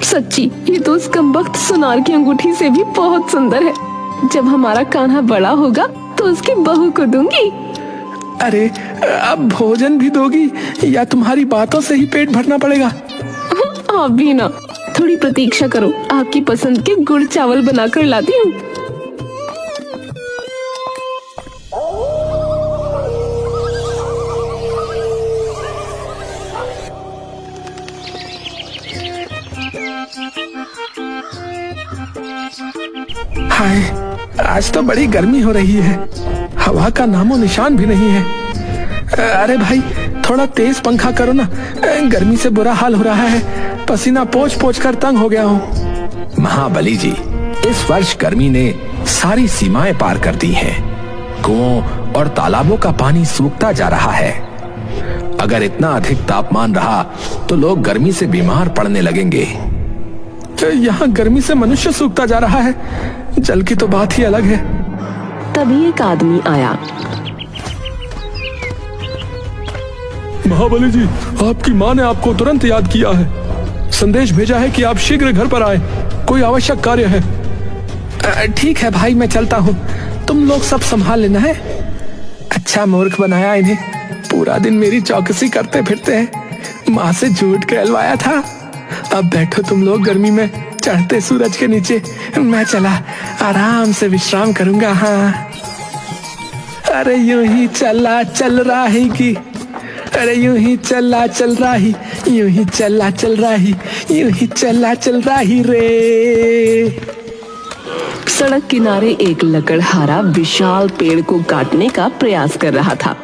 सच्ची, ये तो उस कमबख्त सुनार की अंगूठी से भी बहुत सुंदर है। जब हमारा कान्हा बड़ा होगा तो उसकी बहू को दूंगी। अरे अब भोजन भी दोगी या तुम्हारी बातों से ही पेट भरना पड़ेगा? आप भी ना, थोड़ी प्रतीक्षा करो, आपकी पसंद के गुड़ चावल बनाकर लाती हूँ। हाय, आज तो बड़ी गर्मी हो रही है। हवा का नामो निशान भी नहीं है। अरे भाई, थोड़ा तेज पंखा करो ना, गर्मी से बुरा हाल हो रहा है। पसीना पोंछ पोंछ कर तंग हो गया हूँ। महाबली जी, इस वर्ष गर्मी ने सारी सीमाएं पार कर दी हैं। कुओं और तालाबों का पानी सूखता जा रहा है। अगर इतना अधिक तापमान रहा तो लोग गर्मी से बीमार पड़ने लगेंगे। यहाँ गर्मी से मनुष्य सूखता जा रहा है, जल की तो बात ही अलग है। तभी एक आदमी आया। महाबली जी, आपकी माँ ने आपको तुरंत याद किया है। संदेश भेजा है कि आप शीघ्र घर पर आए, कोई आवश्यक कार्य है। ठीक है भाई, मैं चलता हूँ, तुम लोग सब संभाल लेना है। अच्छा मूर्ख बनाया इन्हें, पूरा दिन मेरी चौकसी करते फिरते हैं। माँ से झूठ कहलवाया था। अब बैठो तुम लोग गर्मी में चढ़ते सूरज के नीचे, मैं चला आराम से विश्राम करूंगा। हाँ, अरे यूं ही चला चल रहा है कि, अरे यूं ही चला चल रहा ही, यूं ही चला चल रहा ही, यूं ही चला चल रहा ही रे। सड़क किनारे एक लकड़हारा विशाल पेड़ को काटने का प्रयास कर रहा था।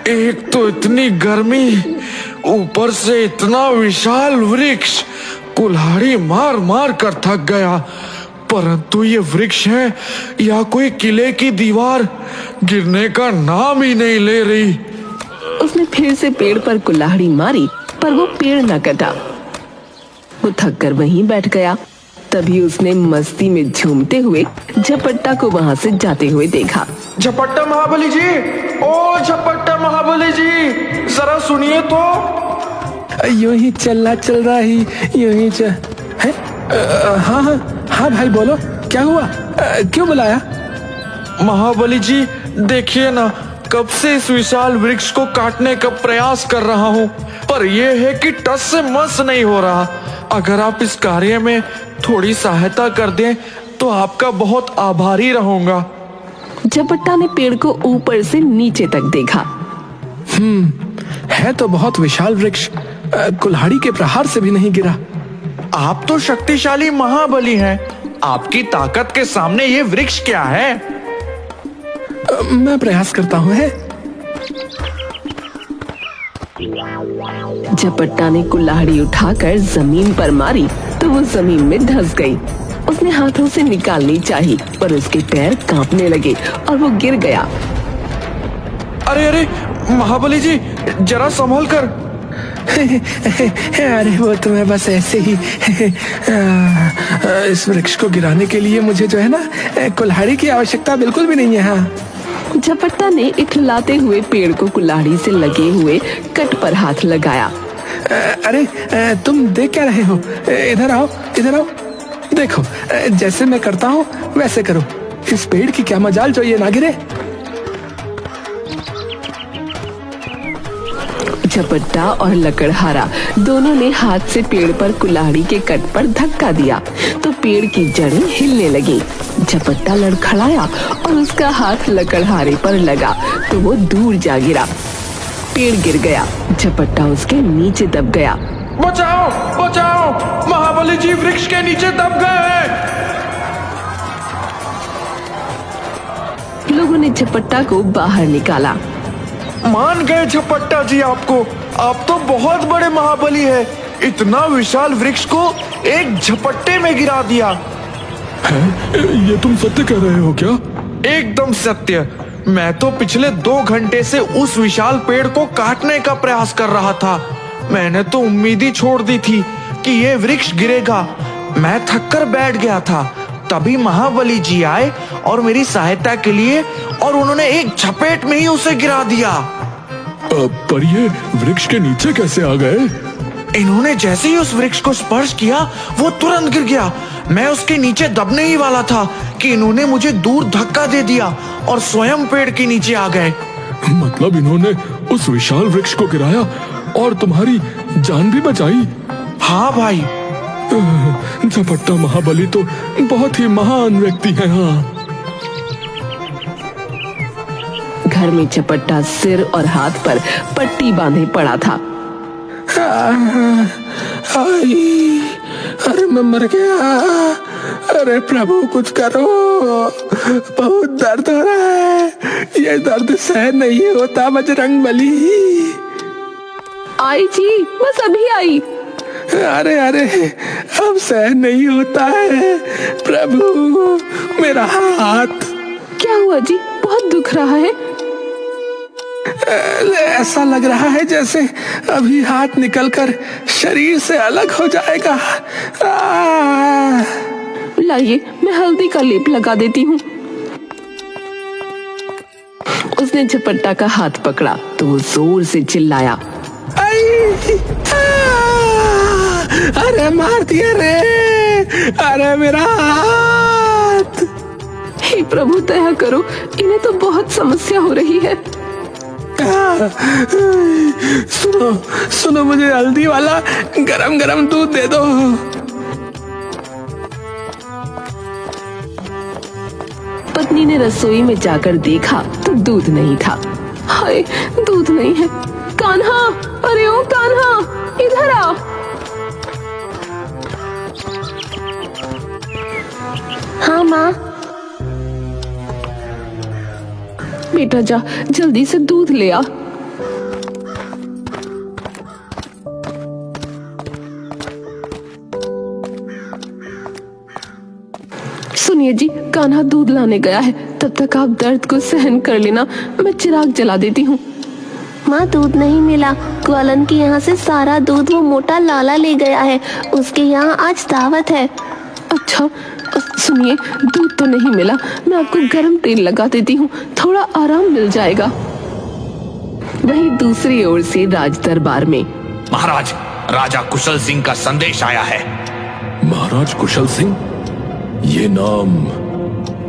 एक तो इतनी गर्मी, ऊपर से इतना विशाल वृक्ष, कुल्हाड़ी मार मार कर थक गया। परंतु ये वृक्ष है या कोई किले की दीवार, गिरने का नाम ही नहीं ले रही। उसने फिर से पेड़ पर कुल्हाड़ी मारी, पर वो पेड़ न कटा। वो थक कर वहीं बैठ गया। तभी उसने मस्ती में झूमते हुए झपट्टा को वहां से जाते हुए देखा। झपट्टा महाबली जी, ओ झपट्टा महाबली जी, जरा सुनिए तो। यूं ही चलना चल रहा ही, यूं ही है? हाँ हाँ हाँ भाई बोलो, क्या हुआ? क्यों बुलाया? महाबली जी देखिए ना, कब से इस विशाल वृक्ष को काटने का प्रयास कर रहा हूँ, पर यह है कि टस से मस नहीं हो रहा। अगर आप इस कार्य में थोड़ी सहायता कर दें तो आपका बहुत आभारी रहूंगा। झपट्टा ने पेड़ को ऊपर से नीचे तक देखा। है तो बहुत विशाल वृक्ष, कुल्हाड़ी के प्रहार से भी नहीं गिरा। आप तो शक्तिशाली महाबली हैं, आपकी ताकत के सामने ये वृक्ष क्या है? मैं प्रयास करता हूँ। है झपट्टा ने कुल्हाड़ी उठाकर जमीन पर मारी तो वो जमीन में धंस गई। उसने हाथों से निकालनी चाही, पर उसके पैर कांपने लगे और वो गिर गया। अरे अरे महाबली जी, जरा संभल कर। अरे वो तो मैं बस ऐसे ही इस वृक्ष को गिराने के लिए मुझे जो है ना, कुल्हाड़ी की आवश्यकता बिल्कुल भी नहीं है। हाँ, झपट्टा ने इठलाते हुए पेड़ को कुल्हाड़ी से लगे हुए कट पर हाथ लगाया। अरे तुम देख क्या रहे हो? इधर आओ, इधर आओ। देखो, जैसे मैं करता हूँ वैसे करो। इस पेड़ की क्या मजाल जो ये ना गिरे। झपट्टा और लकड़हारा दोनों ने हाथ से पेड़ पर कुल्हाड़ी के कट पर धक्का दिया तो पेड़ की जड़ें हिलने लगी। झपट्टा लड़खड़ाया और उसका हाथ लकड़हारे पर लगा तो वो दूर जा गिरा। पेड़ गिर गया, झपट्टा उसके नीचे दब गया। बचाओ बचाओ, महाबली जी वृक्ष के नीचे दब गए हैं। लोगों ने झपट्टा को बाहर निकाला। मान गए झपट्टा जी आपको, आप तो बहुत बड़े महाबली है। इतना विशाल वृक्ष को एक झपट्टे में गिरा दिया। ये तुम सत्य कह रहे हो क्या? एकदम सत्य। मैं तो पिछले 2 घंटे से उस विशाल पेड़ को काटने का प्रयास कर रहा था। मैंने तो उम्मीद ही छोड़ दी थी कि ये वृक्ष गिरेगा। मैं थक कर बैठ गया था। तभी महाबली जी आए और मेरी सहायता के लिए, और उन्होंने एक झपेट में ही उसे गिरा दिया। पर ये वृक्ष के नीचे कैसे आ गए? इन्होंने जैसे ही उस वृक्ष को स्पर्श किया वो तुरंत गिर गया। मैं उसके नीचे दबने ही वाला था कि इन्होंने मुझे दूर धक्का दे दिया और स्वयं पेड़ के नीचे आ गए। मतलब इन्होंने उस विशाल वृक्ष को गिराया और तुम्हारी जान भी बचाई? हाँ भाई। झपट्टा महाबली तो बहुत ही महान व्यक्ति है। हाँ, घर में झपट्टा सिर और हाथ पर पट्टी बांधे पड़ा था। अरे मैं मर गया। अरे प्रभु कुछ करो, बहुत दर्द हो रहा है। ये दर्द सहन नहीं होता बजरंगबली। आई जी, बस अभी आई। अरे अरे अब सहन नहीं होता है प्रभु, मेरा हाथ। क्या हुआ जी, बहुत दुख रहा है? ऐसा लग रहा है जैसे अभी हाथ निकलकर शरीर से अलग हो जाएगा। लाइए, मैं हल्दी का लेप लगा देती हूँ। उसने झपट्टा का हाथ पकड़ा तो वो जोर से चिल्लाया, अरे मार दिया रे, अरे मेरा हाथ। हे प्रभु दया करो, इन्हें तो बहुत समस्या हो रही है। सुनो सुनो, मुझे हल्दी वाला गरम गरम दूध दे दो। पत्नी ने रसोई में जाकर देखा तो दूध नहीं था। हाय, दूध नहीं है। कान्हा, अरे ओ कान्हा, इधर आ। हाँ माँ। बेटा जा, जल्दी से दूध ले आ। सुनिए जी, कान्हा दूध लाने गया है, तब तक आप दर्द को सहन कर लेना, मैं चिराग जला देती हूँ। माँ, दूध नहीं मिला। ग्वालन के यहाँ से सारा दूध वो मोटा लाला ले गया है। उसके यहाँ आज दावत है। अच्छा, सुनिए, दूध तो नहीं मिला, मैं आपको गर्म तेल लगा देती हूँ, थोड़ा आराम मिल जाएगा। वहीं दूसरी ओर से राज दरबार में, महाराज, राजा कुशल सिंह का संदेश आया है। महाराज कुशल सिंह? ये नाम?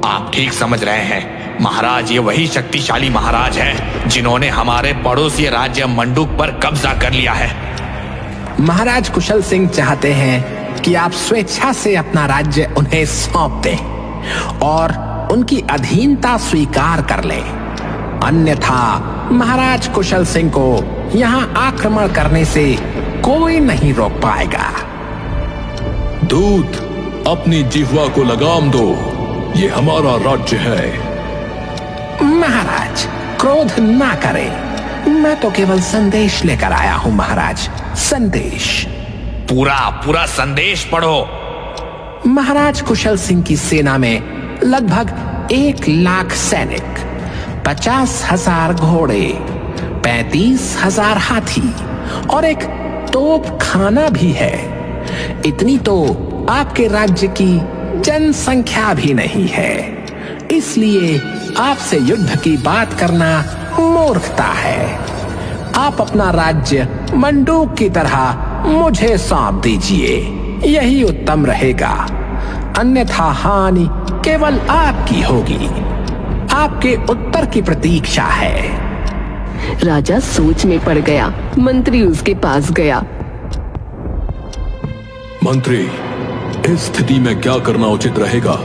आप ठीक समझ रहे हैं महाराज, ये वही शक्तिशाली महाराज हैं जिन्होंने हमारे पड़ोसी राज्य मंडूक पर कब्जा कर लिया है। महाराज कुशल सिंह चाहते हैं कि आप स्वेच्छा से अपना राज्य उन्हें सौंप दें और उनकी अधीनता स्वीकार कर लें। अन्यथा महाराज कुशल सिंह को यहाँ आक्रमण करने से कोई नहीं रोक पाएगा। दूत, अपनी जिह्वा को लगाम दो, ये हमारा राज्य है। महाराज, क्रोध ना करें, मैं तो केवल संदेश लेकर आया हूँ महाराज, संदेश। पूरा संदेश पढ़ो। महाराज कुशल सिंह की सेना में लगभग 1 लाख सैनिक, 50,000 घोड़े, 35,000 हाथी और एक तोपखाना भी है। इतनी तो आपके राज्य की जनसंख्या भी नहीं है, इसलिए आपसे युद्ध की बात करना मूर्खता है। आप अपना राज्य मंडूक की तरह मुझे सौंप दीजिए, यही उत्तम रहेगा। अन्यथा हानि केवल आपकी होगी। आपके उत्तर की प्रतीक्षा है। राजा सोच में पड़ गया। मंत्री उसके पास गया। मंत्री, इस स्थिति में क्या करना उचित रहेगा?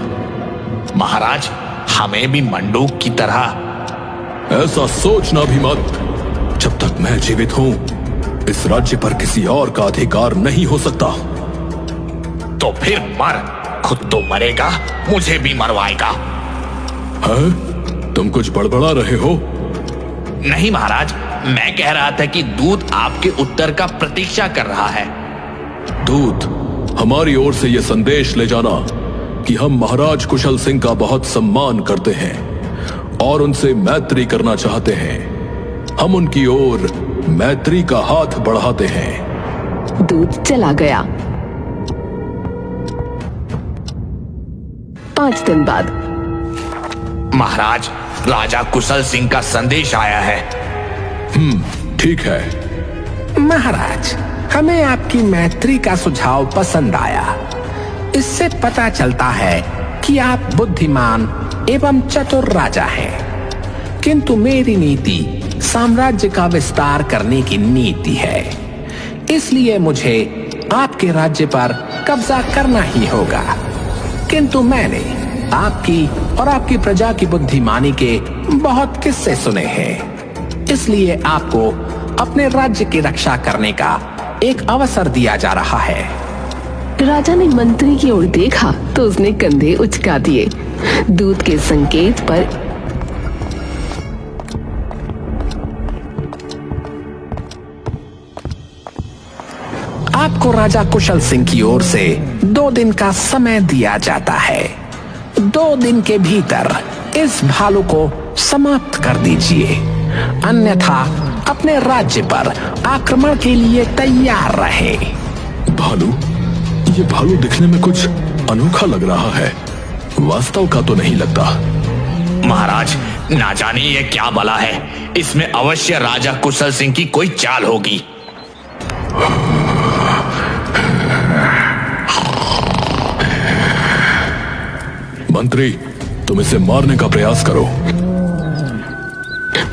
महाराज, हमें भी मंडूक की तरह। ऐसा सोचना भी मत। जब तक मैं जीवित हूं, इस राज्य पर किसी और का अधिकार नहीं हो सकता। तो फिर मर, खुद तो मरेगा, मुझे भी मरवाएगा। है? तुम कुछ बड़बड़ा रहे हो? नहीं महाराज, मैं कह रहा था कि दूत आपके उत्तर का प्रतीक्षा कर रहा है। दूत, हमारी ओर से यह संदेश ले जाना कि हम महाराज कुशल सिंह का बहुत सम्मान करते हैं और उनसे मैत्री करना चाहते हैं। हम उनकी ओर मैत्री का हाथ बढ़ाते हैं। दूत चला गया। 5 दिन बाद, महाराज, राजा कुशल सिंह का संदेश आया है। ठीक है। महाराज, हमें आपकी मैत्री का सुझाव पसंद आया। इससे पता चलता है कि आप बुद्धिमान एवं चतुर राजा हैं। किंतु मेरी नीति साम्राज्य का विस्तार करने की नीति है, इसलिए मुझे आपके राज्य पर कब्जा करना ही होगा। किंतु मैंने आपकी और आपकी प्रजा की बुद्धिमानी के बहुत किस्से सुने हैं, इसलिए आपको अपने राज्य की रक्षा करने का एक अवसर दिया जा रहा है। राजा ने मंत्री की ओर देखा तो उसने कंधे उचका दिए। दूत के संकेत पर आपको राजा कुशल सिंह की ओर से 2 दिन का समय दिया जाता है। 2 दिन के भीतर इस भालू को समाप्त कर दीजिए अन्यथा अपने राज्य पर आक्रमण के लिए तैयार रहे। भालू, ये भालू दिखने में कुछ अनोखा लग रहा है, वास्तव का तो नहीं लगता। महाराज, ना जाने ये क्या बला है, इसमें अवश्य राजा कुशल सिंह की कोई चाल होगी। मंत्री, तुम इसे मारने का प्रयास करो।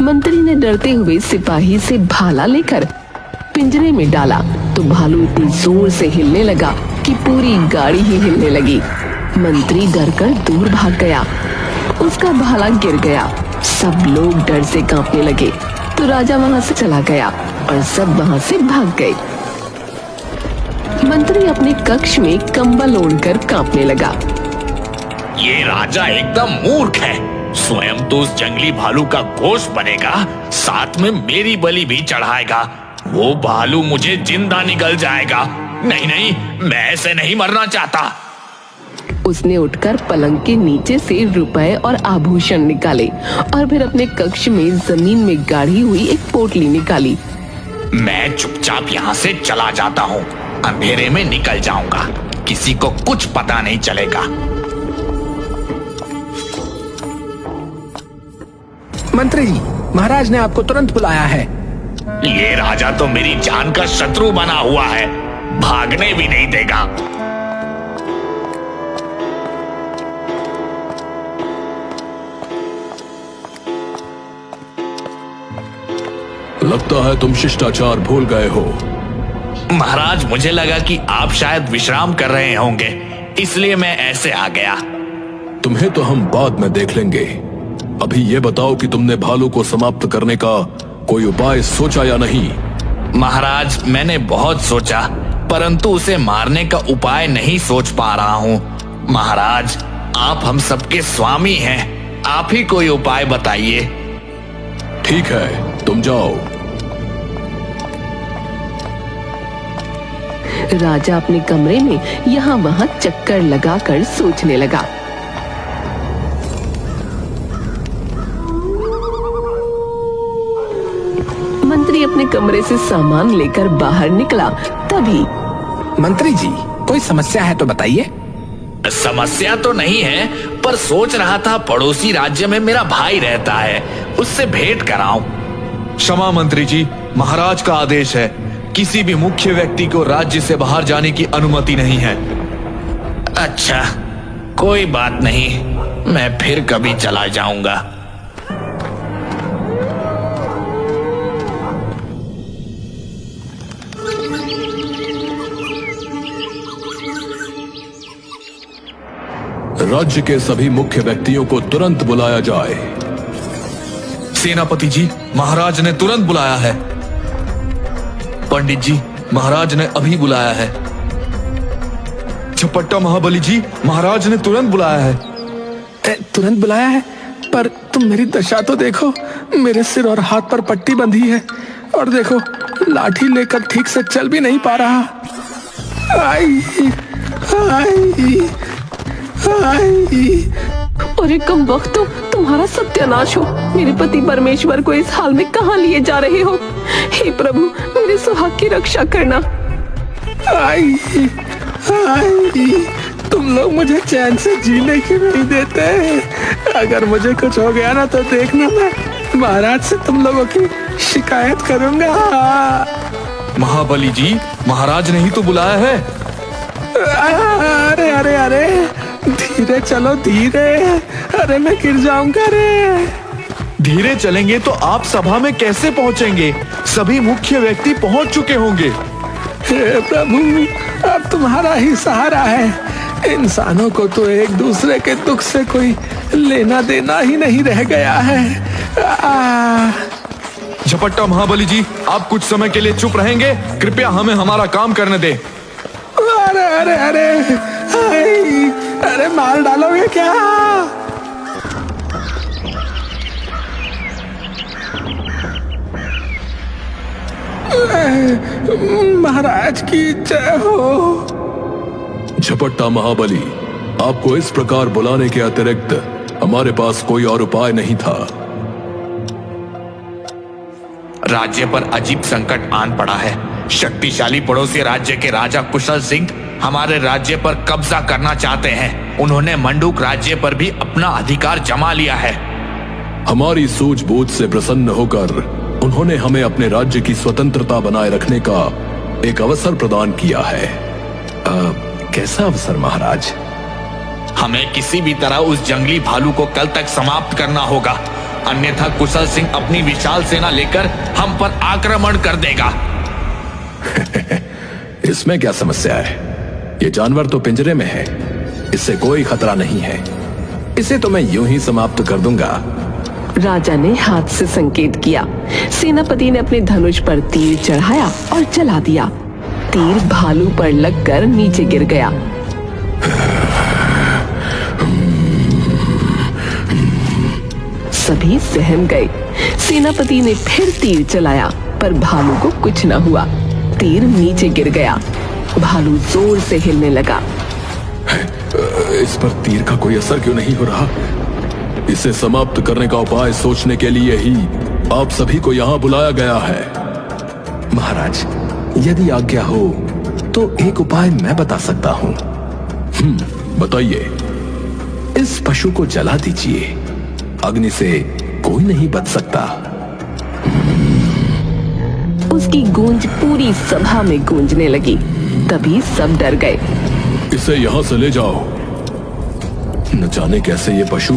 मंत्री ने डरते हुए सिपाही से भाला लेकर पिंजरे में डाला तो भालू इतनी जोर से हिलने लगा कि पूरी गाड़ी ही हिलने लगी। मंत्री डरकर दूर भाग गया, उसका भाला गिर गया। सब लोग डर से कांपने लगे तो राजा वहां से चला गया और सब वहां से भाग गए। मंत्री अपने कक्ष में कंबल ओढ़कर कांपने लगा। ये राजा एकदम मूर्ख है, स्वयं तो उस जंगली भालू का गोश्त बनेगा, साथ में मेरी बलि भी चढ़ाएगा। वो भालू मुझे जिंदा निगल जाएगा। नहीं नहीं, मैं ऐसे नहीं मरना चाहता। उसने उठकर पलंग के नीचे से रुपए और आभूषण निकाले और फिर अपने कक्ष में जमीन में गाड़ी हुई एक पोटली निकाली। मैं चुपचाप यहाँ से चला जाता हूँ, अंधेरे में निकल जाऊंगा, किसी को कुछ पता नहीं चलेगा। मंत्री जी, महाराज ने आपको तुरंत बुलाया है। ये राजा तो मेरी जान का शत्रु बना हुआ है, भागने भी नहीं देगा। लगता है तुम शिष्टाचार भूल गए हो। महाराज, मुझे लगा कि आप शायद विश्राम कर रहे होंगे, इसलिए मैं ऐसे आ गया। तुम्हें तो हम बाद में देख लेंगे, अभी ये बताओ कि तुमने भालू को समाप्त करने का कोई उपाय सोचा या नहीं? महाराज, मैंने बहुत सोचा, परंतु उसे मारने का उपाय नहीं सोच पा रहा हूँ। महाराज, आप हम सबके स्वामी हैं, आप ही कोई उपाय बताइए। ठीक है, तुम जाओ। राजा अपने कमरे में यहाँ वहाँ चक्कर लगाकर सोचने लगा। मंत्री अपने कमरे से सामान लेकर बाहर निकला, तभी मंत्री जी, कोई समस्या है तो बताइए। समस्या तो नहीं है, पर सोच रहा था पड़ोसी राज्य में मेरा भाई रहता है, उससे भेंट कराऊं। क्षमा मंत्री जी, महाराज का आदेश है, किसी भी मुख्य व्यक्ति को राज्य से बाहर जाने की अनुमति नहीं है। अच्छा, कोई बात नहीं, मैं फिर कभी चला जाऊंगा। राज्य के सभी मुख्य व्यक्तियों को तुरंत बुलाया जाए। सेनापति जी, महाराज ने तुरंत बुलाया है। पंडित जी, महाराज ने अभी बुलाया है। झपट्टा महाबली जी, महाराज ने तुरंत बुलाया है। तुरंत बुलाया है? पर तुम मेरी दशा तो देखो, मेरे सिर और हाथ पर पट्टी बंधी है और देखो लाठी लेकर ठीक से चल भी नहीं पा रहा। आई, आई, आई। अरे कम वक्त, तुम्हारा सत्यानाश हो। मेरे पति परमेश्वर को इस हाल में कहाँ लिए जा रहे हो? हे प्रभु, मेरे सुहाग की रक्षा करना। आई, आई। तुम लोग मुझे चैन से जीने की नहीं देते। अगर मुझे कुछ हो गया ना तो देखना, मैं महाराज से तुम लोगों की शिकायत करूंगा। महाबली जी, महाराज ने ही तो बुलाया है। अरे अरे अरे, धीरे चलो, धीरे। अरे मैं गिर जाऊंगा रे। धीरे चलेंगे तो आप सभा में कैसे पहुंचेंगे? सभी मुख्य व्यक्ति पहुंच चुके होंगे। हे प्रभु, अब तुम्हारा ही सहारा है। इंसानों को तो एक दूसरे के दुख से कोई लेना देना ही नहीं रह गया है। झपट्टा महाबली जी, आप कुछ समय के लिए चुप रहेंगे? कृपया हमें हमारा काम करने दें। अरे अरे अरे, अरे मार डालोगे क्या? महाराज की जय हो। झपट्टा महाबली, आपको इस प्रकार बुलाने के अतिरिक्त हमारे पास कोई और उपाय नहीं था। राज्य पर अजीब संकट आन पड़ा है। शक्तिशाली पड़ोसी राज्य के राजा कुशल सिंह हमारे राज्य पर कब्जा करना चाहते हैं। उन्होंने मंडूक राज्य पर भी अपना अधिकार जमा लिया है। हमारी सूझबूझ से प्रसन्न होकर उन्होंने हमें अपने राज्य की स्वतंत्रता बनाए रखने का एक अवसर प्रदान किया है। कैसा अवसर महाराज? हमें किसी भी तरह उस जंगली भालू को कल तक समाप्त करना होगा, अन्यथा कुशल सिंह अपनी विशाल सेना लेकर हम पर आक्रमण कर देगा। इसमें क्या समस्या है? ये जानवर तो पिंजरे में है, इससे कोई खतरा नहीं है। इसे तो मैं यूं ही समाप्त कर दूंगा। राजा ने हाथ से संकेत किया। सेनापति ने अपने धनुष पर तीर चढ़ाया और चला दिया। तीर भालू पर लगकर नीचे गिर गया। सभी सहम गए। सेनापति ने फिर तीर चलाया, पर भालू को कुछ न हुआ। तीर नीचे गिर गया। भालू जोर से हिलने लगा। इस पर तीर का कोई असर क्यों नहीं हो रहा? इसे समाप्त करने का उपाय सोचने के लिए ही आप सभी को यहाँ बुलाया गया है। महाराज, यदि आज्ञा हो तो एक उपाय मैं बता सकता हूँ। बताइए। इस पशु को जला दीजिए, अग्नि से कोई नहीं बच सकता। उसकी गूंज पूरी सभा में गूंजने लगी। तभी सब डर गए। इसे यहाँ से ले जाओ। न जाने कैसे ये पशु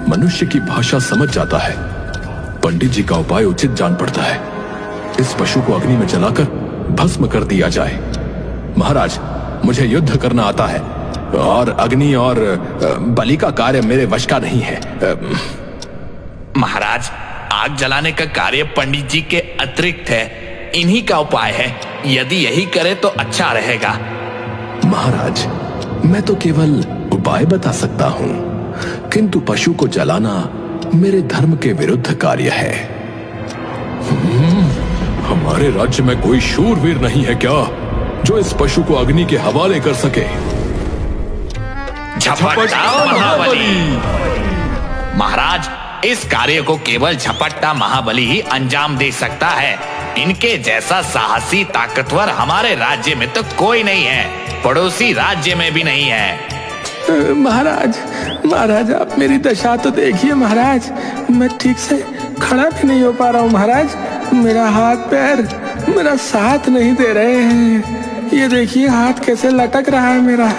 मनुष्य की भाषा समझ जाता है। पंडित जी का उपाय उचित जान पड़ता है। इस पशु को अग्नि में जलाकर भस्म कर दिया जाए। महाराज, मुझे युद्ध करना आता है और अग्नि और बलि का कार्य मेरे वश का नहीं है। महाराज, आग जलाने का कार्य पंडित जी के अतिरिक्त है। इन्हीं का उपाय है। यदि यही करे तो अच्छा रहेगा। महाराज, मैं तो केवल उपाय बता सकता हूँ, किंतु पशु को जलाना मेरे धर्म के विरुद्ध कार्य है। हमारे राज्य में कोई शूरवीर नहीं है क्या जो इस पशु को अग्नि के हवाले कर सके? झपट्टा महाबली। महाराज, इस कार्य को केवल झपट्टा महाबली ही अंजाम दे सकता है। इनके जैसा साहसी ताकतवर हमारे राज्य में तो कोई नहीं है, पड़ोसी राज्य में भी नहीं है। महाराज आप मेरी दशा तो देखिए महाराज। मैं ठीक से खड़ा भी नहीं हो पा रहा हूँ महाराज। मेरा हाथ पैर मेरा साथ नहीं दे रहे हैं। ये देखिए हाथ कैसे लटक रहा है मेरा।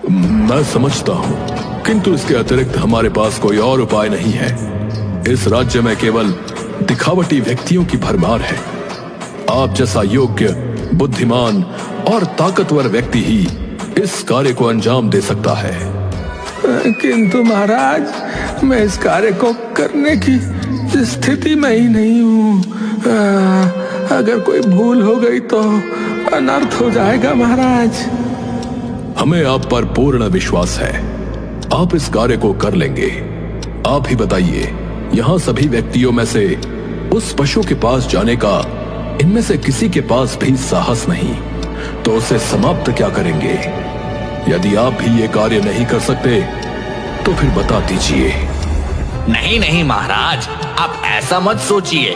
मैं समझता हूँ, किंतु इसके अतिरिक्त हमारे पास कोई और उपाय नहीं है। इस राज्य में केवल दिखावटी व्यक्तियों की भरमार है। आप जैसा योग्य, बुद्धिमान और ताकतवर व्यक्ति ही इस कार्य को अंजाम दे सकता है। किंतु महाराज, मैं इस कार्य को करने की स्थिति में ही नहीं हूँ। अगर कोई भूल हो गई तो अनर्थ हो जाएगा महाराज। हमें आप पर पूर्ण विश्वास है। आप इस कार्य को कर लेंगे। आप ही बताइए, यहाँ सभी व्यक्तियों में से उस पशु के पास जाने का इनमें से किसी के पास भी साहस नहीं, तो उसे समाप्त क्या करेंगे? यदि आप भी ये कार्य नहीं कर सकते तो फिर बता दीजिए। नहीं नहीं महाराज, आप ऐसा मत सोचिए।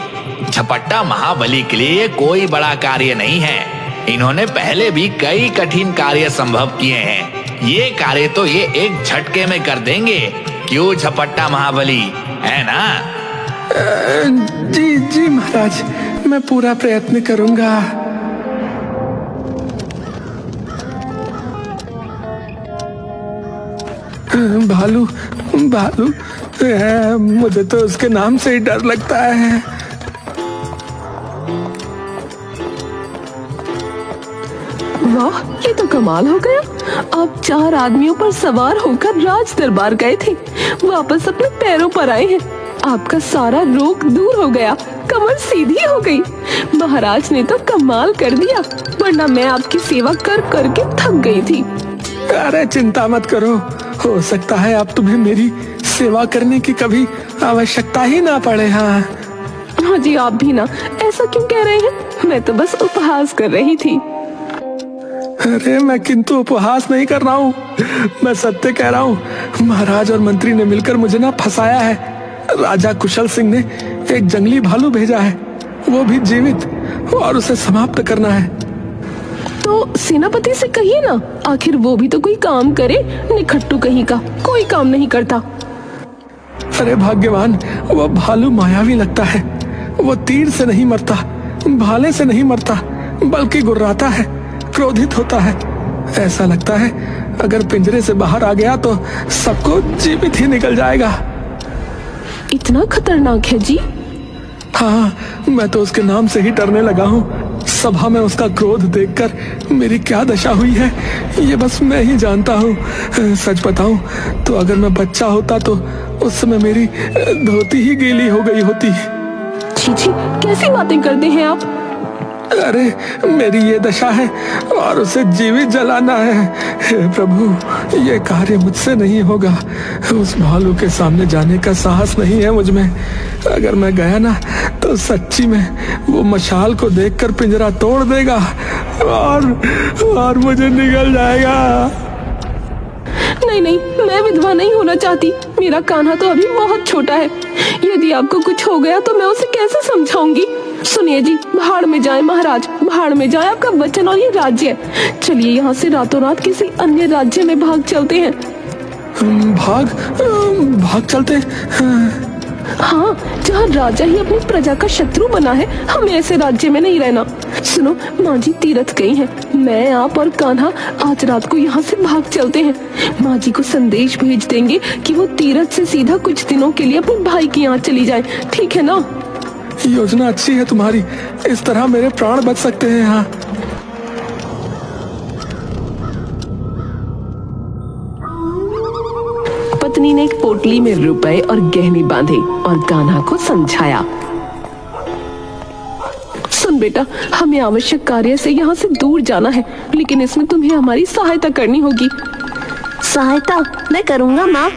झपट्टा महाबली के लिए कोई बड़ा कार्य नहीं है। इन्होंने पहले भी कई कठिन कार्य संभव किए हैं। ये कार्य तो ये एक झटके में कर देंगे। क्यों झपट्टा महाबली, है ना? जी महाराज, मैं पूरा प्रयत्न करूंगा। भालू मुझे तो उसके नाम से ही डर लगता है। वाह, ये तो कमाल हो गया। आप 4 आदमियों पर सवार होकर राज दरबार गए थे, वापस अपने पैरों पर आए हैं। आपका सारा रोग दूर हो गया, कमर सीधी हो गई। महाराज ने तो कमाल कर दिया, वरना मैं आपकी सेवा कर करके थक गई थी। अरे चिंता मत करो, हो सकता है अब तुम्हें मेरी सेवा करने की कभी आवश्यकता ही ना पड़े। हाँ जी, आप भी ना ऐसा क्यों कह रहे हैं? मैं तो बस उपहास कर रही थी। अरे मैं किंतु उपहास नहीं कर रहा हूँ, मैं सत्य कह रहा हूँ। महाराज और मंत्री ने मिलकर मुझे ना फंसाया है। राजा कुशल सिंह ने एक जंगली भालू भेजा है, वो भी जीवित, और उसे समाप्त करना है। तो सेनापति से कहिए ना, आखिर वो भी तो कोई काम करे। निखट्टू कहीं का कोई काम नहीं करता। अरे भाग्यवान, वो भालू मायावी लगता है। वो तीर से नहीं मरता, भाले से नहीं मरता, बल्कि गुर्राता है, क्रोधित होता है। ऐसा लगता है अगर पिंजरे से बाहर आ गया तो सबको जीवित ही निकल जाएगा। इतना खतरनाक है जी? हाँ, मैं तो उसके नाम से ही डरने लगा हूँ। सभा में उसका क्रोध देखकर मेरी क्या दशा हुई है, ये बस मैं ही जानता हूँ। सच बताऊं तो अगर मैं बच्चा होता तो उस समय मेरी धोती ही गीली हो गई होती। छी छी, कैसी बातें करते हैं आप? अरे मेरी ये दशा है और उसे जीवित जलाना है। हे प्रभु, ये कार्य मुझसे नहीं होगा। उस भालू के सामने जाने का साहस नहीं है मुझ में। अगर मैं गया ना तो सच्ची में वो मशाल को देखकर पिंजरा तोड़ देगा और मुझे निगल जाएगा। नहीं नहीं, मैं विधवा नहीं होना चाहती। मेरा कान्हा तो अभी बहुत छोटा है। यदि आपको कुछ हो गया तो मैं उसे कैसे समझाऊंगी? सुनिए जी, भाड़ में जाए महाराज, भाड़ में जाए आपका वचन और ये राज्य। चलिए यहाँ से रातों रात किसी अन्य राज्य में भाग चलते हैं। भाग चलते? हाँ, जहाँ राजा ही अपनी प्रजा का शत्रु बना है, हमें ऐसे राज्य में नहीं रहना। सुनो, माँ जी तीरथ गई हैं। मैं, आप और कान्हा आज रात को यहाँ से भाग चलते हैं। माँ जी को संदेश भेज देंगे कि वो तीरथ से सीधा कुछ दिनों के लिए अपने भाई के यहाँ चली जाए। ठीक है ना? योजना अच्छी है तुम्हारी, इस तरह मेरे प्राण बच सकते हैं। यहाँ पत्नी ने एक पोटली में रुपए और गहने बांधे और कान्हा को समझाया। सुन बेटा, हमें आवश्यक कार्य से यहाँ से दूर जाना है, लेकिन इसमें तुम्हें हमारी सहायता करनी होगी। सहायता मैं करूँगा माँ।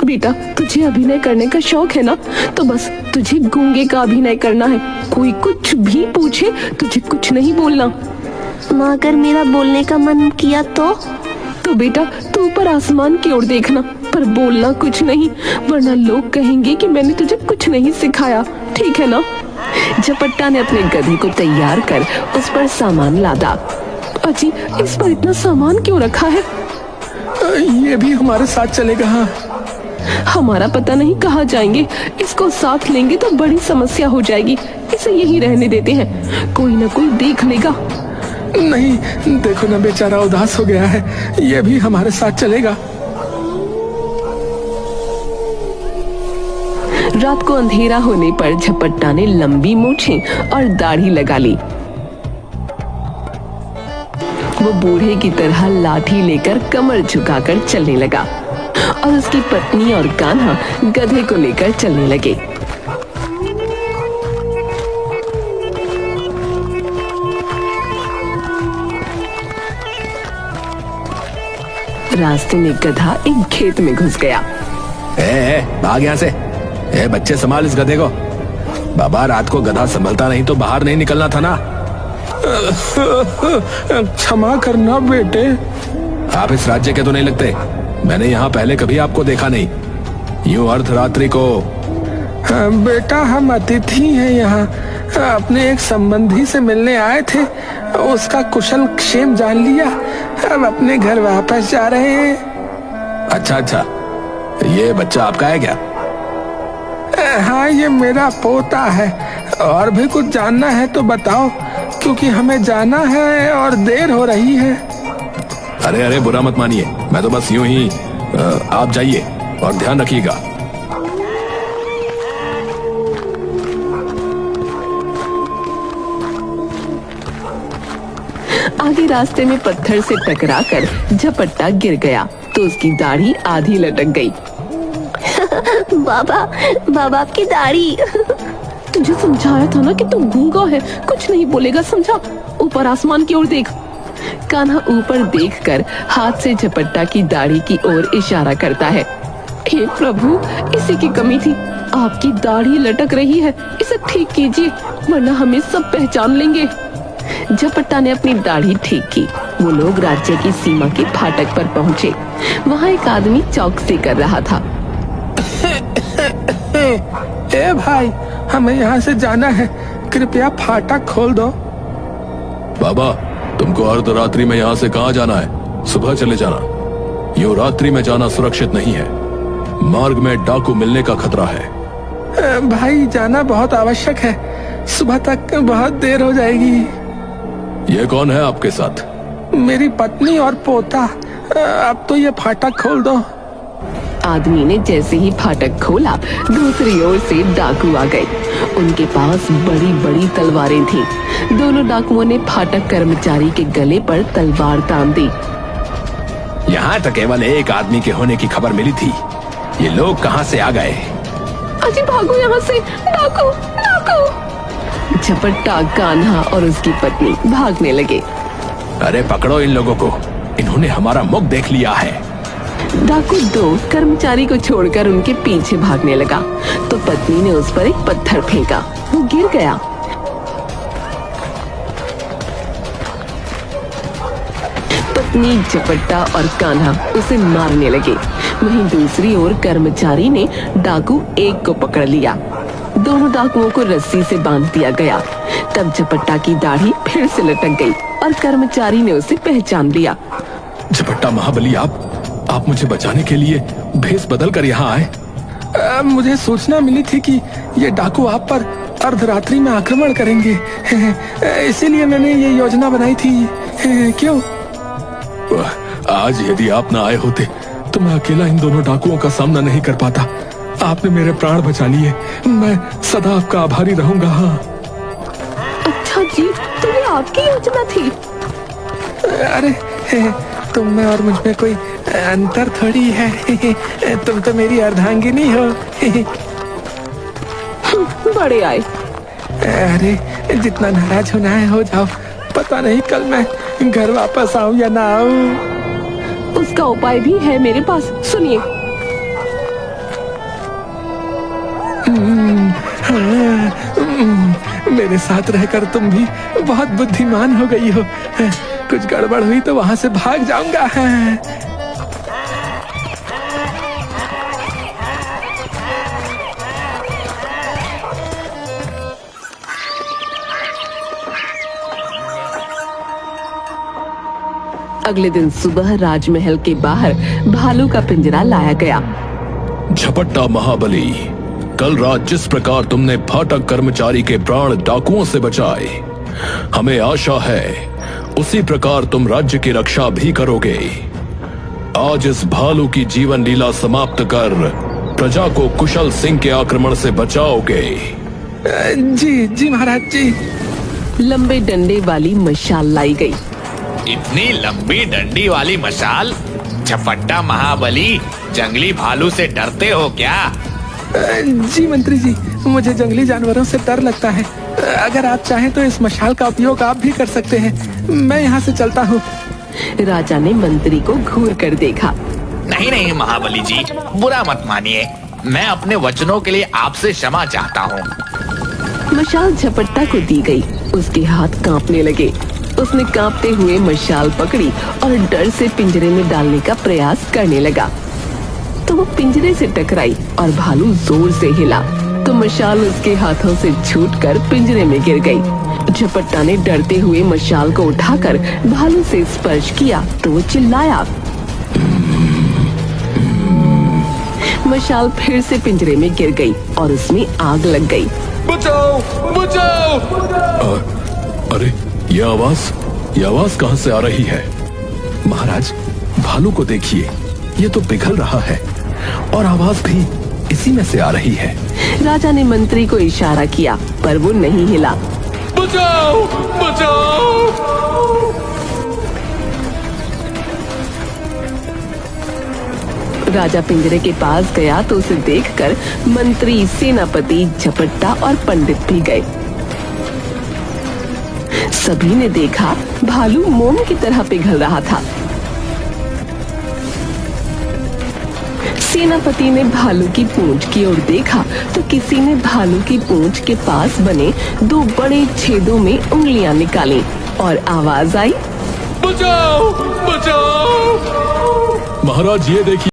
बेटा, तुझे अभिनय करने का शौक है ना, तो बस तुझे गूंगे का अभिनय करना है। कोई कुछ भी पूछे तुझे कुछ नहीं बोलना। माँ, अगर मेरा बोलने का मन किया तो बेटा तू ऊपर आसमान की ओर देखना, पर बोलना कुछ नहीं, वरना लोग कहेंगे कि मैंने तुझे कुछ नहीं सिखाया। ठीक है ना? झपट्टा ने अपने गधे को तैयार कर उस पर सामान लादा। अजी, इस पर इतना सामान क्यों रखा है? ये भी हमारे साथ चलेगा? हाँ, हमारा पता नहीं कहाँ जाएंगे। इसको साथ लेंगे तो बड़ी समस्या हो जाएगी। इसे यहीं रहने देते हैं, कोई ना कोई देख लेगा। नहीं, देखो ना, बेचारा उदास हो गया है। ये भी हमारे साथ चलेगा। रात को अंधेरा होने पर झपट्टा ने लंबी मूछें और दाढ़ी लगा ली। वो बूढ़े की तरह लाठी लेकर कमर झुकाकर चलने लगा और उसकी पत्नी और कान्हा गधे को लेकर चलने लगे। रास्ते में गधा एक खेत में घुस गया। भाग यहाँ से। बच्चे संभाल इस गधे को। बाबा, रात को गधा संभलता नहीं तो बाहर नहीं निकलना था ना। क्षमा करना बेटे। आप इस राज्य के तो नहीं लगते। मैंने यहाँ पहले कभी आपको देखा नहीं। यूं अर्धरात्रि को। बेटा, हम अतिथि हैं यहाँ। अपने एक संबंधी से मिलने आए थे, उसका कुशल क्षेम जान लिया। अब अपने घर वापस जा रहे हैं। अच्छा, ये बच्चा आपका है क्या? हाँ, ये मेरा पोता है। और भी कुछ जानना है तो बताओ, क्योंकि हमें जाना है और देर हो रही है। अरे बुरा मत मानिए, मैं तो बस यूं ही। आप जाइए और ध्यान रखिएगा। आगे रास्ते में पत्थर से टकराकर झपट्टा गिर गया तो उसकी दाढ़ी आधी लटक गई। बाबा आपकी दाढ़ी। तुझे समझाया था ना कि तू गूंगा है, कुछ नहीं बोलेगा, समझा? ऊपर आसमान की ओर देख। कान्हा ऊपर देखकर हाथ से झपट्टा की दाढ़ी की ओर इशारा करता है। हे प्रभु, इसी की कमी थी। आपकी दाढ़ी लटक रही है, इसे ठीक कीजिए, वरना हमें सब पहचान लेंगे। झपट्टा ने अपनी दाढ़ी ठीक की। वो लोग राज्य की सीमा के फाटक पर पहुँचे। वहाँ एक आदमी चौकसी कर रहा था। ए भाई, हमें यहाँ से जाना है, कृपया फाटक खोल दो। बाबा, तुमको अर्धरात्रि में यहाँ से कहाँ जाना है? सुबह चले जाना। यूं रात्रि में जाना सुरक्षित नहीं है। मार्ग में डाकू मिलने का खतरा है। भाई, जाना बहुत आवश्यक है, सुबह तक बहुत देर हो जाएगी। ये कौन है आपके साथ? मेरी पत्नी और पोता। अब तो ये फाटक खोल दो। आदमी ने जैसे ही फाटक खोला, दूसरी ओर से डाकू आ गए। उनके पास बड़ी बड़ी तलवारें थीं। दोनों डाकुओं ने फाटक कर्मचारी के गले पर तलवार तान दी। यहाँ तो केवल एक आदमी के होने की खबर मिली थी। ये लोग कहाँ से आ गए? अजी भागो यहाँ से, डाकू डाकू। झपट्टा, कान्हा और उसकी पत्नी भागने लगे। अरे पकड़ो इन लोगों को, इन्होंने हमारा मुख देख लिया है। डाकू 2 कर्मचारी को छोड़कर उनके पीछे भागने लगा तो पत्नी ने उस पर एक पत्थर फेंका। वो गिर गया। पत्नी, झपट्टा और कान्हा उसे मारने लगे। वहीं दूसरी ओर कर्मचारी ने डाकू 1 को पकड़ लिया। दोनों डाकुओं को रस्सी से बांध दिया गया। तब झपट्टा की दाढ़ी फिर से लटक गई और कर्मचारी ने उसे पहचान लिया। झपट्टा महाबली, आप मुझे बचाने के लिए भेष बदल कर यहाँ आए? मुझे सूचना मिली थी कि ये डाकू आप पर अर्धरात्रि में आक्रमण करेंगे, इसीलिए मैंने ये योजना बनाई थी। क्यों? आज यदि आप न आए होते तो मैं अकेला इन दोनों डाकुओं का सामना नहीं कर पाता। आपने मेरे प्राण बचा लिए। मैं सदा आपका आभारी रहूंगा। हाँ। अच्छा जी, तो ये आपकी योजना थी? अरे, तुम में और मुझ में कोई अंतर थोड़ी है। तुम तो मेरी अर्धांगिनी हो। बड़े आए। अरे, जितना नाराज होना है हो जाओ। पता नहीं कल मैं घर वापस आऊं या ना आऊं। उसका उपाय भी है मेरे पास, सुनिए। मेरे साथ रहकर तुम भी बहुत बुद्धिमान हो गई हो। कुछ गड़बड़ हुई तो वहां से भाग जाऊंगा। अगले दिन सुबह राजमहल के बाहर भालू का पिंजरा लाया गया। झपट्टा महाबली, कल रात जिस प्रकार तुमने फाटक कर्मचारी के प्राण डाकुओं से बचाए, हमें आशा है उसी प्रकार तुम राज्य की रक्षा भी करोगे। आज इस भालू की जीवन लीला समाप्त कर प्रजा को कुशल सिंह के आक्रमण से बचाओगे। जी जी महाराज जी। लंबे डंडे वाली मशाल लाई गई। इतनी लंबी डंडी वाली मशाल? झपट्टा महाबली, जंगली भालू से डरते हो क्या? जी मंत्री जी, मुझे जंगली जानवरों से डर लगता है। अगर आप चाहें तो इस मशाल का उपयोग आप भी कर सकते हैं। मैं यहाँ से चलता हूँ। राजा ने मंत्री को घूर कर देखा। नहीं नहीं महाबली जी, बुरा मत मानिए। मैं अपने वचनों के लिए आपसे क्षमा चाहता हूँ। मशाल झपट्टा को दी गई। उसके हाथ कांपने लगे। उसने कांपते हुए मशाल पकड़ी और डर से पिंजरे में डालने का प्रयास करने लगा तो वो पिंजरे से टकराई और भालू जोर से हिला तो मशाल उसके हाथों से छूटकर पिंजरे में गिर गई। झपट्टा ने डरते हुए मशाल को उठाकर भालू से स्पर्श किया तो वो चिल्लाया। मशाल फिर से पिंजरे में गिर गई और उसमें आग लग गई। बचाओ, बचाओ! अरे, ये आवाज कहां से आ रही है? महाराज, भालू को देखिए, ये तो पिघल रहा है और आवाज भी इसी में से आ रही है। राजा ने मंत्री को इशारा किया पर वो नहीं हिला। बचाओ, बचाओ! राजा पिंजरे के पास गया तो उसे देखकर मंत्री, सेनापति, झपट्टा और पंडित भी गए। सभी ने देखा भालू मोम की तरह पिघल रहा था। सेनापति ने भालू की पूंछ की ओर देखा तो किसी ने भालू की पूंछ के पास बने 2 बड़े छेदों में उंगलियां निकाली और आवाज आई, बचाओ, बचाओ! महाराज, ये देखिए।